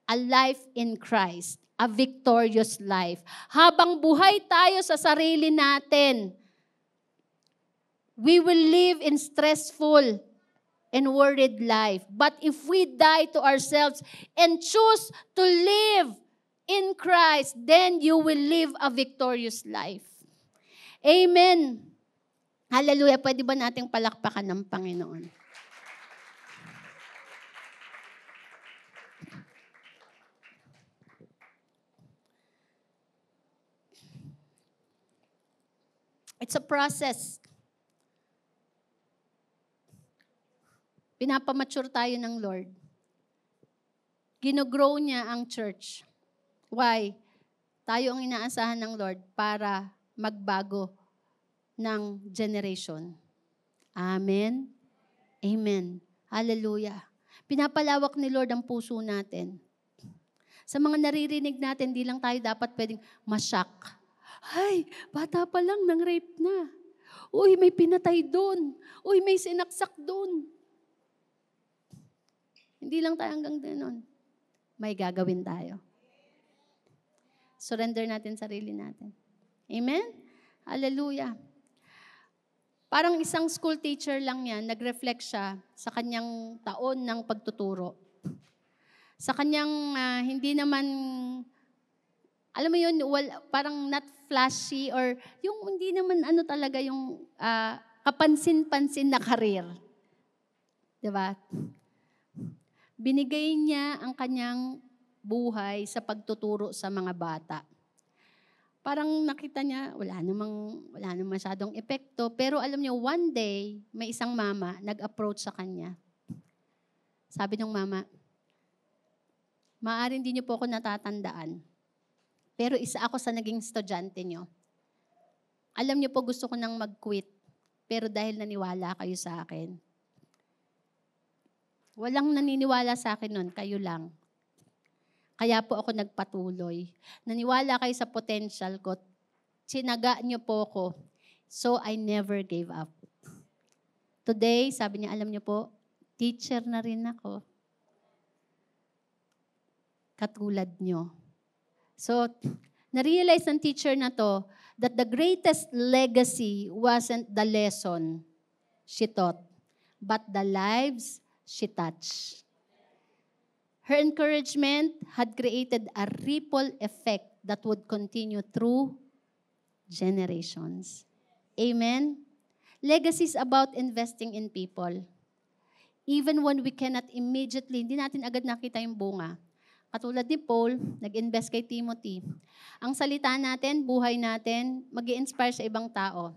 A life in Christ. A victorious life. Habang buhay tayo sa sarili natin, we will live in stressful and worried life. But if we die to ourselves and choose to live in Christ, then you will live a victorious life. Amen. Hallelujah. Pwede ba nating palakpakan ng Panginoon? It's a process. Pinapamature tayo ng Lord. Ginogrow niya ang church. Why? Tayo ang inaasahan ng Lord para magbago ng generation. Amen? Amen. Hallelujah. Pinapalawak ni Lord ang puso natin. Sa mga naririnig natin, di lang tayo dapat pwedeng mashock. Ay, bata pa lang, nang rape na. Uy, may pinatay doon. Uy, may sinaksak doon. Hindi lang tayo hanggang doon. May gagawin tayo. Surrender natin sarili natin. Amen? Hallelujah. Parang isang school teacher lang yan, nag-reflect siya sa kanyang taon ng pagtuturo. Sa kanyang hindi naman alam mo yun, parang not flashy or yung hindi naman ano talaga yung kapansin-pansin na karir. Diba? Binigay niya ang kanyang buhay sa pagtuturo sa mga bata. Parang nakita niya, wala namang masyadong epekto. Pero alam niyo, one day, may isang mama nag-approach sa kanya. Sabi ng mama, maaari hindi niyo po ako natatandaan. Pero isa ako sa naging estudyante niyo. Alam niyo po, gusto ko nang mag-quit. Pero dahil naniwala kayo sa akin. Walang naniniwala sa akin nun, kayo lang. Kaya po ako nagpatuloy. Naniwala kayo sa potential ko. Sinaga niyo po ko. So I never gave up. Today, sabi niya, alam niyo po, teacher na rin ako. Katulad niyo. So, na-realize ng teacher na to that the greatest legacy wasn't the lesson she taught, but the lives she touched. Her encouragement had created a ripple effect that would continue through generations. Amen? Legacy is about investing in people. Even when we cannot immediately, hindi natin agad nakita yung bunga. Katulad ni Paul, nag-invest kay Timothy. Ang salita natin, buhay natin, mag-i-inspire sa ibang tao.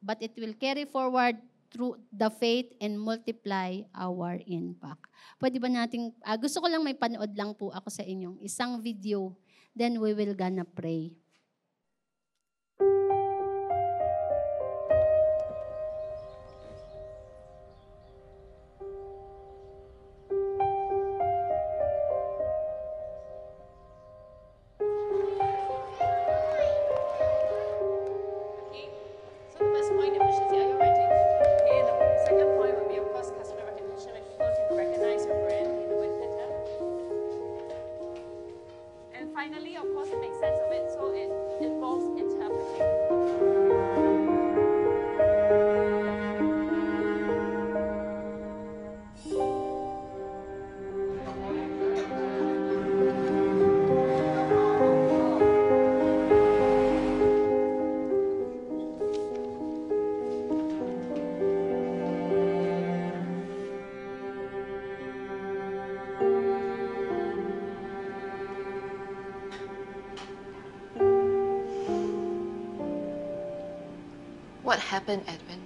But it will carry forward through the faith and multiply our impact. Pwede ba nating, gusto ko lang may panood lang po ako sa inyong isang video, then we will gonna pray. Finally, of course, it makes sense of it, so it involves interpreting. What happened, Edwin?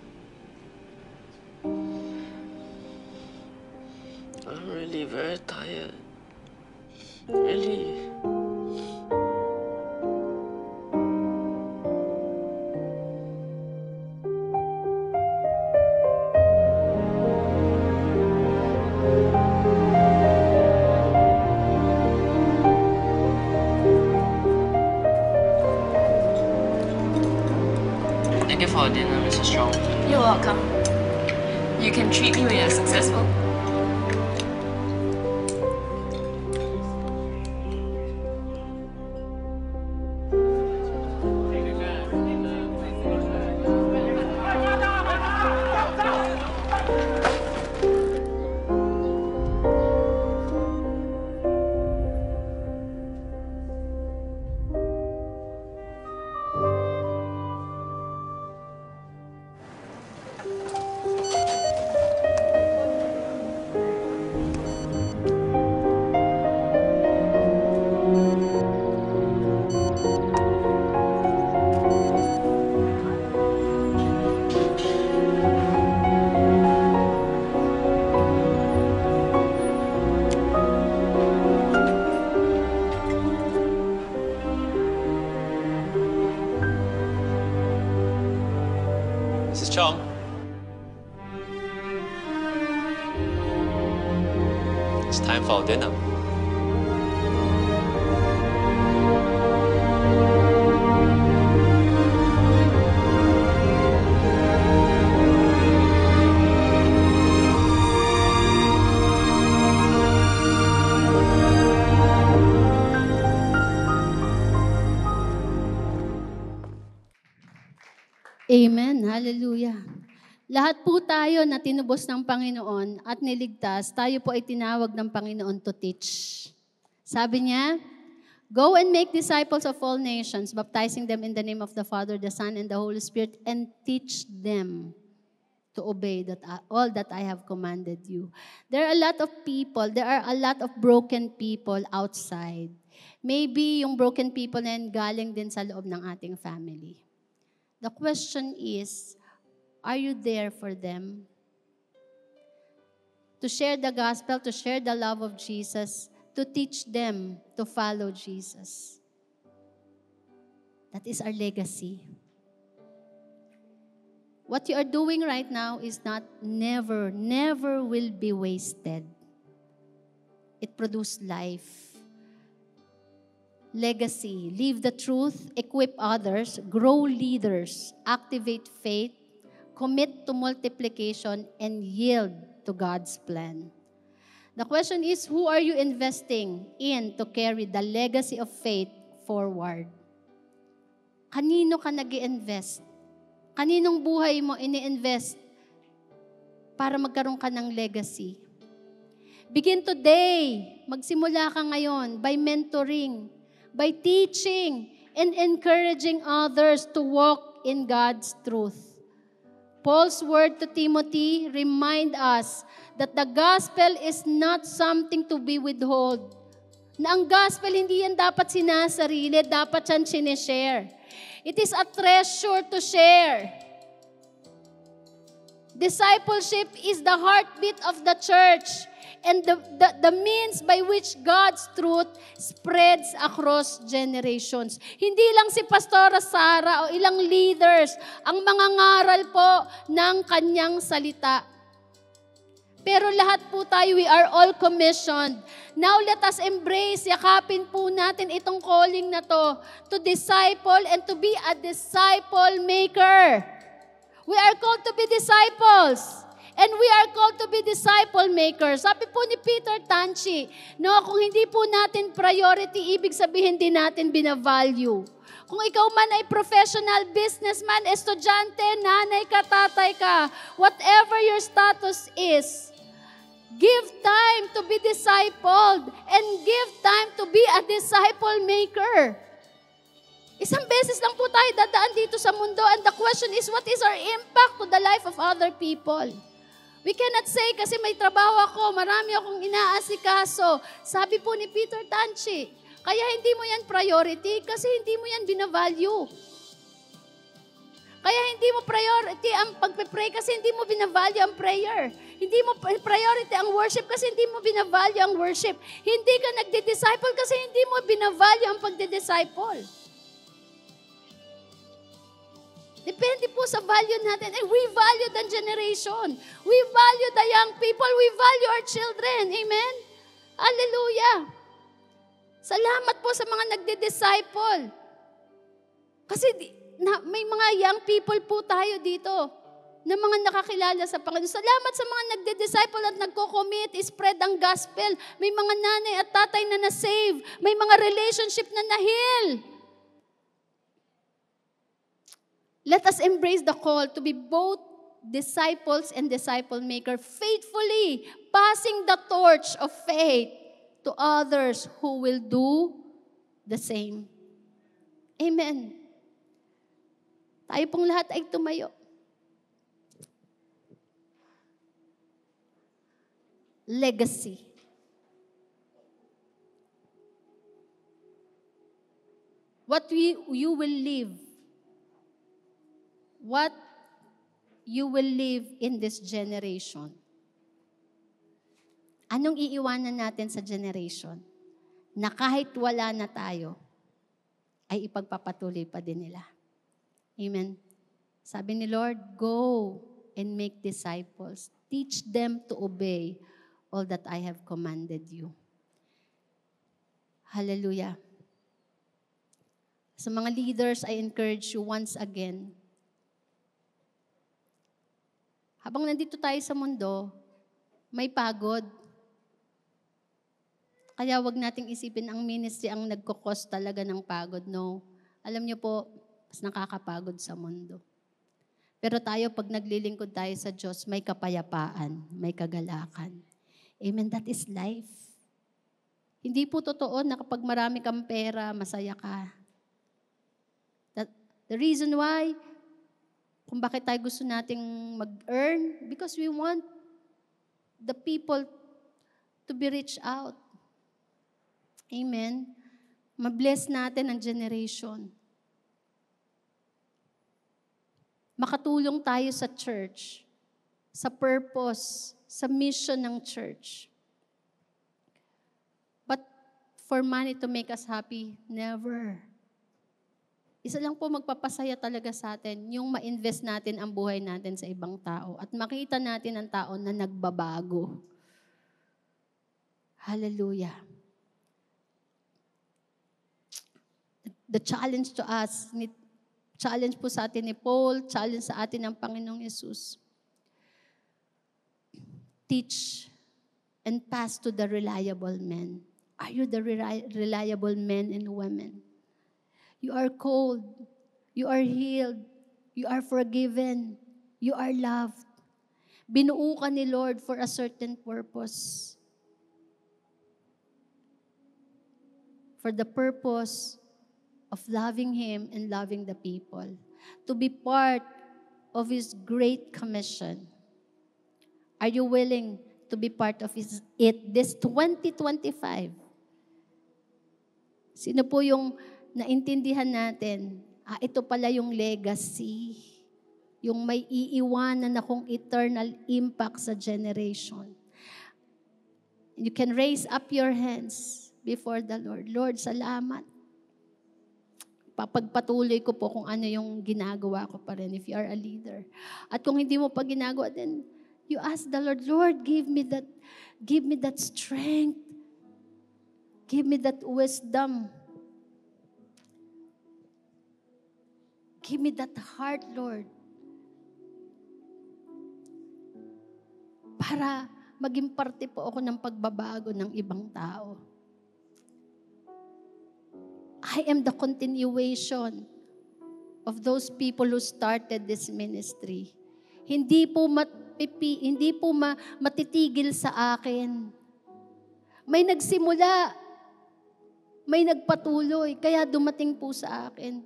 I'm really very tired. Really. Thank you for dinner, Mrs. Strong. You're welcome. You can treat me when you're successful. Mrs. Chong. It's time for dinner. Amen. Hallelujah. Lahat po tayo na tinubos ng Panginoon at niligtas, tayo po ay tinawag ng Panginoon to teach. Sabi niya, Go and make disciples of all nations, baptizing them in the name of the Father, the Son, and the Holy Spirit, and teach them to obey all that I have commanded you. There are a lot of people, there are a lot of broken people outside. Maybe yung broken people na yan galing din sa loob ng ating family. The question is, are you there for them? To share the gospel, to share the love of Jesus, to teach them to follow Jesus. That is our legacy. What you are doing right now is never will be wasted. It produces life. Legacy. Live the truth, equip others, grow leaders, activate faith, commit to multiplication, and yield to God's plan. The question is, who are you investing in to carry the legacy of faith forward? Kanino ka nag-i-invest? Kaninong buhay mo ini-invest para magkaroon ka ng legacy? Begin today. Magsimula ka ngayon by mentoring, by teaching, and encouraging others to walk in God's truth. Paul's word to Timothy remind us that the gospel is not something to be withheld. Na ang gospel hindi yan dapat sinasarili, dapat yan sinishare. It is a treasure to share. Discipleship is the heartbeat of the church and the means by which God's truth spreads across generations. Hindi lang si Pastora Sara o ilang leaders ang mangangaral po ng kanyang salita. Pero lahat po tayo, we are all commissioned. Now let us embrace, yakapin po natin itong calling na to disciple and to be a disciple maker. We are called to be disciples. And we are called to be disciple makers. Sabi po ni Peter Tanchi, kung hindi po natin priority, ibig sabihin din natin binavalue. Kung ikaw man ay professional, businessman, estudyante, nanay ka, tatay ka, whatever your status is, give time to be discipled and give time to be a disciple maker. Isang beses lang po tayo dadaan dito sa mundo and the question is, what is our impact to the life of other people? We cannot say, kasi may trabaho ako, marami akong inaasikaso. Sabi po ni Peter Tanchi, kaya hindi mo yan priority kasi hindi mo yan binavalue. Kaya hindi mo priority ang pagpe-pray kasi hindi mo binavalue ang prayer. Hindi mo priority ang worship kasi hindi mo binavalue ang worship. Hindi ka nagdi-disciple kasi hindi mo binavalue ang pagdi-disciple. Depende po sa value natin. And we value the generation. We value the young people. We value our children. Amen? Hallelujah. Salamat po sa mga nagdi-disciple. Kasi may mga young people po tayo dito na mga nakakilala sa Panginoon. Salamat sa mga nagdi-disciple at nagko-commit, spread ang gospel. May mga nanay at tatay na na-save. May mga relationship na na-heal. Let us embrace the call to be both disciples and disciple maker, faithfully passing the torch of faith to others who will do the same. Amen. Tayo pong lahat ay tumayo. Legacy. What you will leave. What you will live in this generation. Anong iiwanan natin sa generation na kahit wala na tayo, ay ipagpapatuloy pa din nila. Amen. Sabi ni Lord, go and make disciples. Teach them to obey all that I have commanded you. Hallelujah. Sa mga leaders, I encourage you once again, habang nandito tayo sa mundo, may pagod. Kaya wag nating isipin ang ministry ang nagkukos talaga ng pagod. No. Alam niyo po, mas nakakapagod sa mundo. Pero tayo, pag naglilingkod tayo sa Diyos, may kapayapaan, may kagalakan. Amen. That is life. Hindi po totoo na kapag marami kang pera, masaya ka. The reason why, kung bakit tayo gusto nating mag-earn, because we want the people to be reached out. Amen? Mabless natin ang generation. Makatulong tayo sa church, sa purpose, sa mission ng church. But for money to make us happy, never. Isa lang po magpapasaya talaga sa atin, yung ma-invest natin ang buhay natin sa ibang tao at makita natin ang tao na nagbabago. Hallelujah. The challenge to us, challenge po sa atin ni Paul, challenge sa atin ng Panginoong Yesus. Teach and pass to the reliable men. Are you the reliable men and women? You are called. You are healed. You are forgiven. You are loved. Binuo ka ni Lord for a certain purpose. For the purpose of loving Him and loving the people. To be part of His great commission. Are you willing to be part of it this 2025? Sino po yung naintindihan natin, ito pala yung legacy, yung may iiwanan akong eternal impact sa generation. You can raise up your hands before the Lord. Lord, salamat. Papagpatuloy ko po kung ano yung ginagawa ko pa rin if you are a leader. At kung hindi mo pa ginagawa, then you ask the Lord, Lord, give me that strength. Give me that wisdom. Give me that heart, Lord. Para maging parte po ako ng pagbabago ng ibang tao. I am the continuation of those people who started this ministry. Hindi po matitigil sa akin. May nagsimula, may nagpatuloy, kaya dumating po sa akin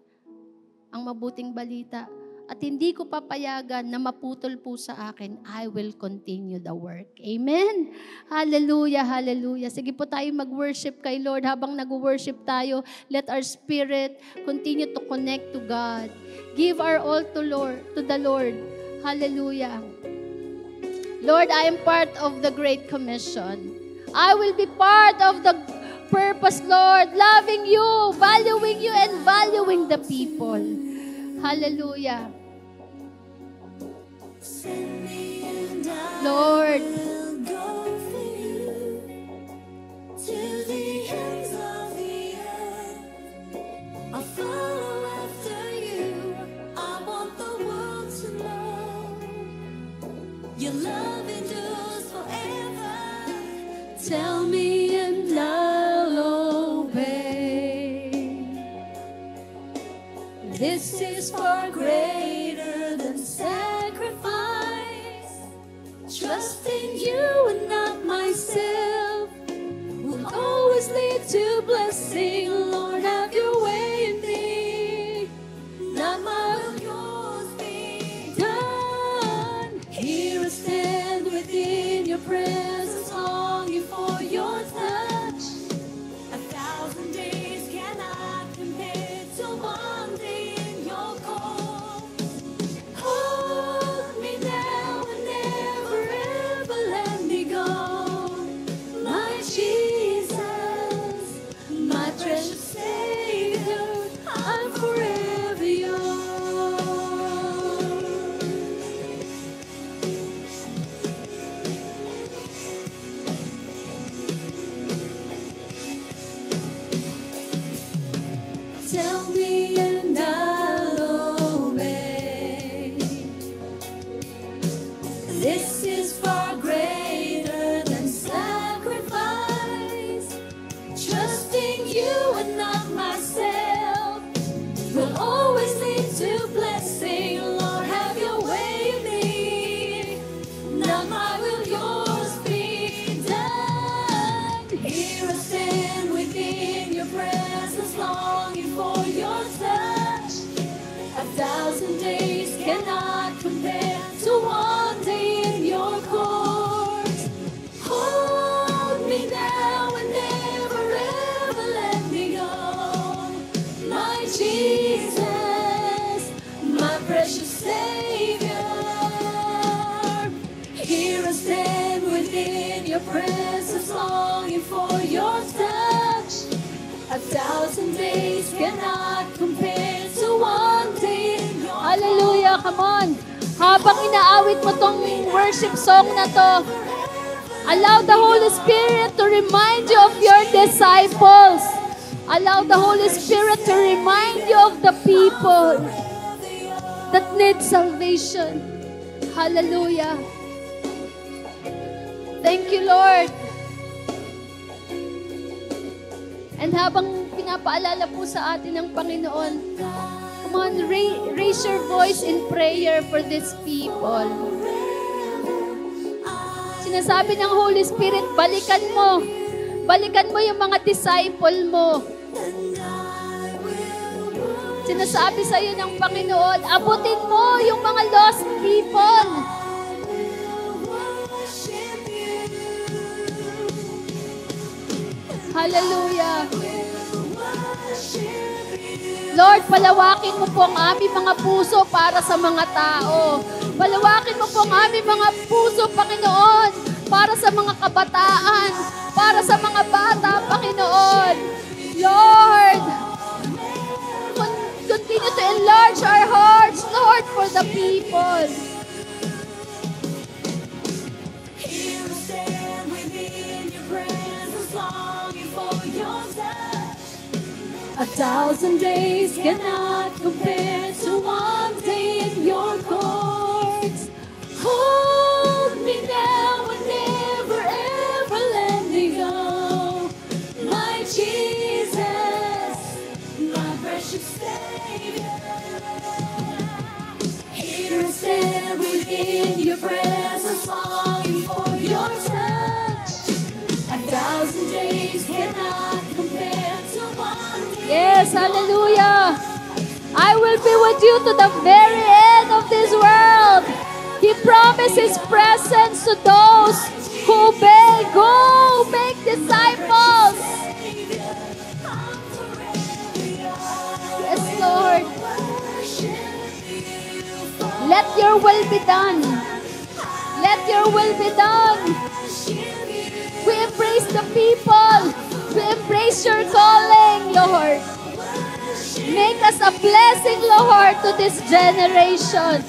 ang mabuting balita. At hindi ko papayagan na maputol po sa akin. I will continue the work. Amen? Hallelujah, hallelujah. Sige po tayo mag-worship kay Lord. Habang nag-worship tayo, let our spirit continue to connect to God. Give our all to the Lord. Hallelujah. Lord, I am part of the Great Commission. I will be part of the purpose, Lord, loving you, and valuing the people. Hallelujah. Lord, I'll follow after you. I want the world to know your love endures forever. Tell me and I'll obey. This is far greater than sacrifice. Trusting you and not myself will always lead to blessing. Lord, have your way in me. Not my will, yours be done. Here I stand within your presence, longing for your touch. 1,000 days cannot compare to one day in your call. Hold me now and never ever let me go. My Jesus, my precious Savior, I'm forever yours. Tell me and I'll obey. This is far greater than sacrifice. Trusting you and not myself will always lead to blessing. Lord, have your way in me. Not my will, yours be done. Here I stand Jesus, my precious Savior. Here I stand within your presence, longing for your touch. 1,000 days cannot compare to one day in your Hallelujah, come on. Habang inaawit mo tong worship song na to, allow the Holy Spirit to remind you of your disciples. Allow the Holy Spirit to remind you of the people that need salvation. Hallelujah. Thank you, Lord. And habang pinapaalala po sa atin ng Panginoon, come on, raise your voice in prayer for these people. Sinasabi ng Holy Spirit, balikan mo yung mga disciple mo. Sinasabi sa iyo ng Panginoon, abutin mo yung mga lost people. Hallelujah. Lord, palawakin mo po ang aming mga puso para sa mga tao. Palawakin mo po ang aming mga puso, Panginoon, para sa mga kabataan, para sa mga bata, Panginoon. Lord, continue to enlarge our hearts, Lord, for the people. 1,000 days cannot compare to one day in your courts. Hold me now and never ever let me go. My Jesus, my precious Savior. Here I stand within your presence, longing for your touch. 1,000 days cannot compare to one day. Yes, hallelujah. I will be with you to the very end of this world. He promised His presence to those who obey. Go, make disciples. Yes, Lord. Let your will be done. Let your will be done. We embrace the people. We embrace your calling, Lord. Make us a blessing, Lord, to this generation.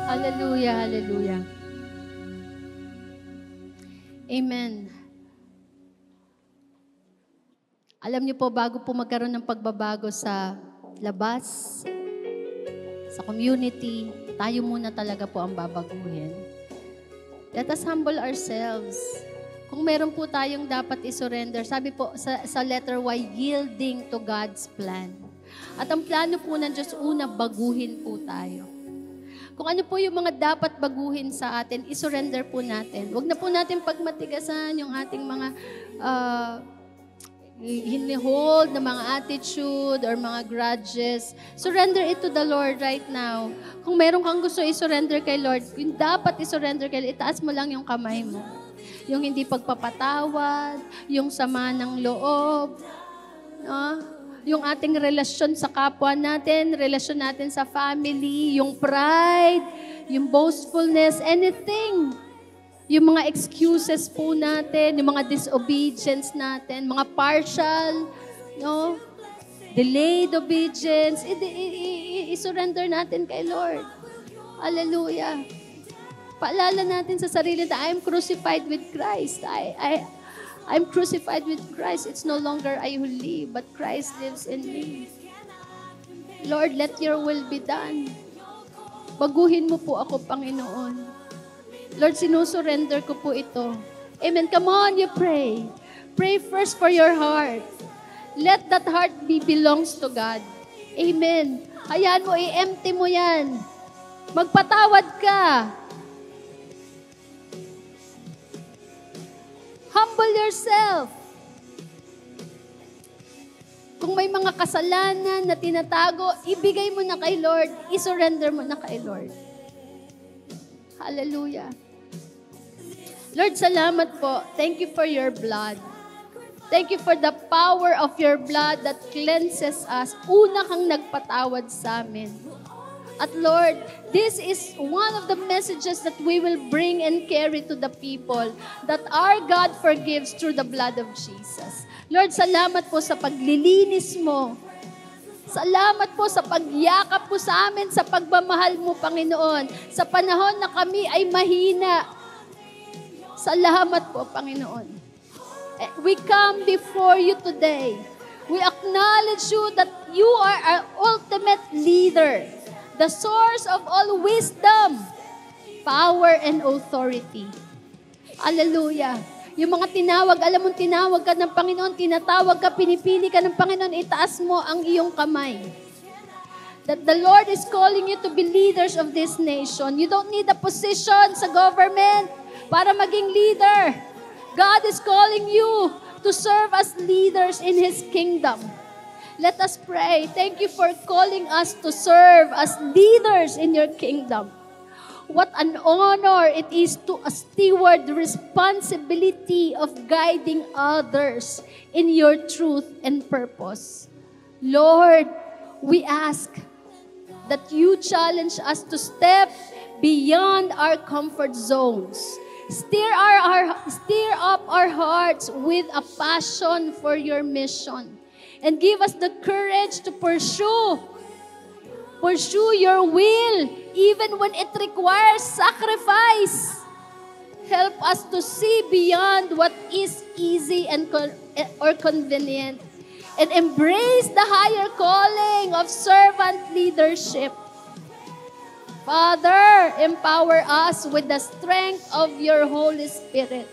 Hallelujah, hallelujah. Amen. Alam niyo po, bago po magkaroon ng pagbabago sa labas, sa community, tayo muna talaga po ang babaguhin. Let us humble ourselves. Kung meron po tayong dapat isurrender, sabi po sa letter Y, yielding to God's plan. At ang plano po ng Diyos, una, baguhin po tayo. Kung ano po yung mga dapat baguhin sa atin, isurrender po natin. Huwag na po natin pagmatigasan yung ating mga hinihold na mga attitude or mga grudges. Surrender it to the Lord right now. Kung meron kang gusto isurrender kay Lord, yung dapat isurrender kay Lord, itaas mo lang yung kamay mo. Yung hindi pagpapatawad, yung sama ng loob, yung ating relasyon sa kapwa natin, relasyon natin sa family, yung pride, yung boastfulness, anything. Yung mga excuses po natin, yung mga disobedience natin, mga partial, delayed obedience, i-surrender natin kay Lord. Hallelujah. Paalala natin sa sarili na I'm crucified with Christ. I'm crucified with Christ. It's no longer I who live, but Christ lives in me. Lord, let your will be done. Baguhin mo po ako, Panginoon. Lord, sinusurrender ko po ito. Amen. Come on, you pray. pray first for your heart. Let that heart belongs to God. Amen. Hayaan mo, i-empty mo yan. Magpatawad ka. Humble yourself. Kung may mga kasalanan na tinatago, ibigay mo na kay Lord. I-surrender mo na kay Lord. Hallelujah. Lord, salamat po. Thank you for your blood. Thank you for the power of your blood that cleanses us. Una kang nagpatawad sa amin. At Lord, this is one of the messages that we will bring and carry to the people, that our God forgives through the blood of Jesus. Lord, salamat po sa paglilinis mo. Salamat po sa pagyakap po sa amin, sa pagmamahal mo, Panginoon. Sa panahon na kami ay mahina. Salamat po, Panginoon. We come before you today. We acknowledge you that you are our ultimate leader, the source of all wisdom, power, and authority. Hallelujah. Yung mga tinawag, alam mong tinawag ka ng Panginoon, tinatawag ka, pinipili ka ng Panginoon, itaas mo ang iyong kamay. That the Lord is calling you to be leaders of this nation. You don't need a position sa government para maging leader. God is calling you to serve as leaders in His kingdom. Let us pray. Thank you for calling us to serve as leaders in your kingdom. What an honor it is to steward the responsibility of guiding others in your truth and purpose. Lord, we ask that you challenge us to step beyond our comfort zones. Stir up our hearts with a passion for your mission. And give us the courage to pursue your will, even when it requires sacrifice. Help us to see beyond what is easy or convenient, and embrace the higher calling of servant leadership. Father, empower us with the strength of your Holy Spirit.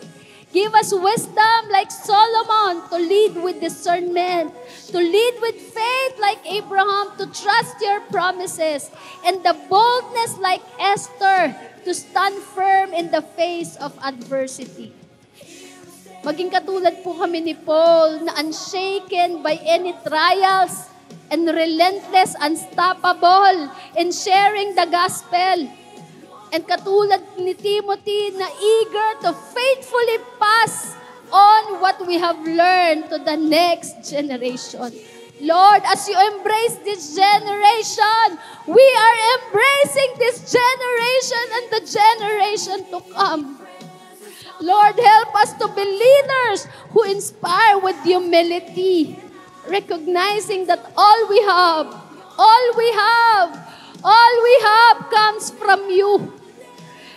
Give us wisdom like Solomon to lead with discernment, to lead with faith like Abraham, to trust your promises, and the boldness like Esther to stand firm in the face of adversity. Maging katulad po kami ni Paul na unshaken by any trials and relentless, unstoppable in sharing the gospel. And katulad ni Timothy na eager to faithfully pass on what we have learned to the next generation. Lord, as you embrace this generation, we are embracing this generation and the generation to come. Lord, help us to be leaders who inspire with humility, recognizing that all we have comes from you.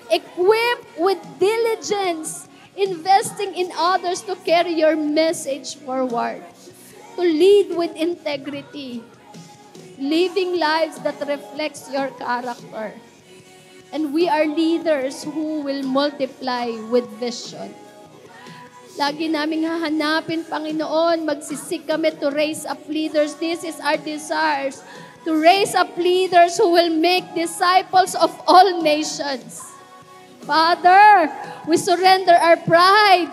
Equipped with diligence, investing in others to carry your message forward, to lead with integrity, living lives that reflects your character. And we are leaders who will multiply with vision. Lagi naming hahanapin, Panginoon, magsisik kami to raise up leaders. This is our desires, to raise up leaders who will make disciples of all nations. Father, we surrender our pride.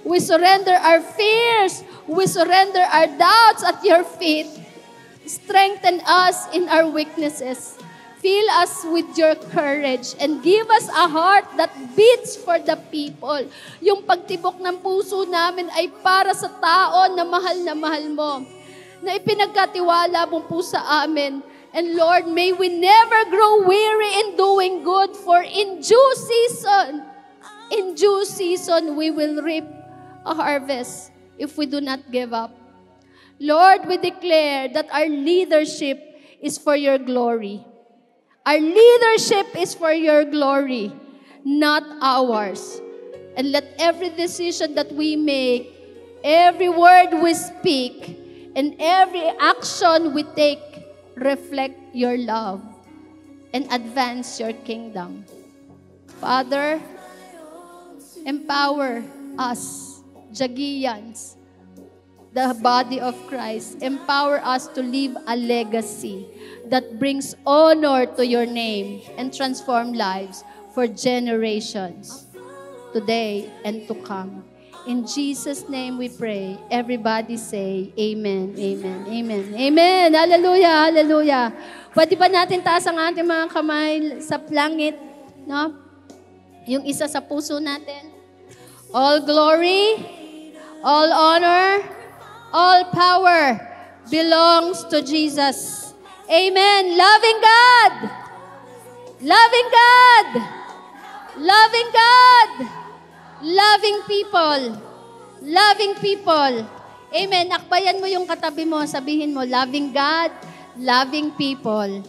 We surrender our fears. We surrender our doubts at your feet. Strengthen us in our weaknesses. Fill us with your courage and give us a heart that beats for the people. Yung pagtibok ng puso namin ay para sa tao na mahal mo, na ipinagkatiwala mo po sa amin. And Lord, may we never grow weary in doing good, for in due season, we will reap a harvest if we do not give up. Lord, we declare that our leadership is for your glory. Our leadership is for your glory, not ours. And let every decision that we make, every word we speak, and every action we take reflect your love and advance your kingdom. Father, empower us Jagians, the body of Christ, empower us to leave a legacy that brings honor to your name and transform lives for generations today and to come. In Jesus' name we pray. Everybody say, Amen, Amen, Amen, Amen. Hallelujah, Hallelujah. Pwede ba natin taas ang ating mga kamay sa langit? No? Yung isa sa puso natin. All glory, all honor, all power belongs to Jesus. Amen. Loving God. Loving God. Loving God. Loving people. Loving people. Amen. Akbayan mo yung katabi mo. Sabihin mo, loving God, loving people.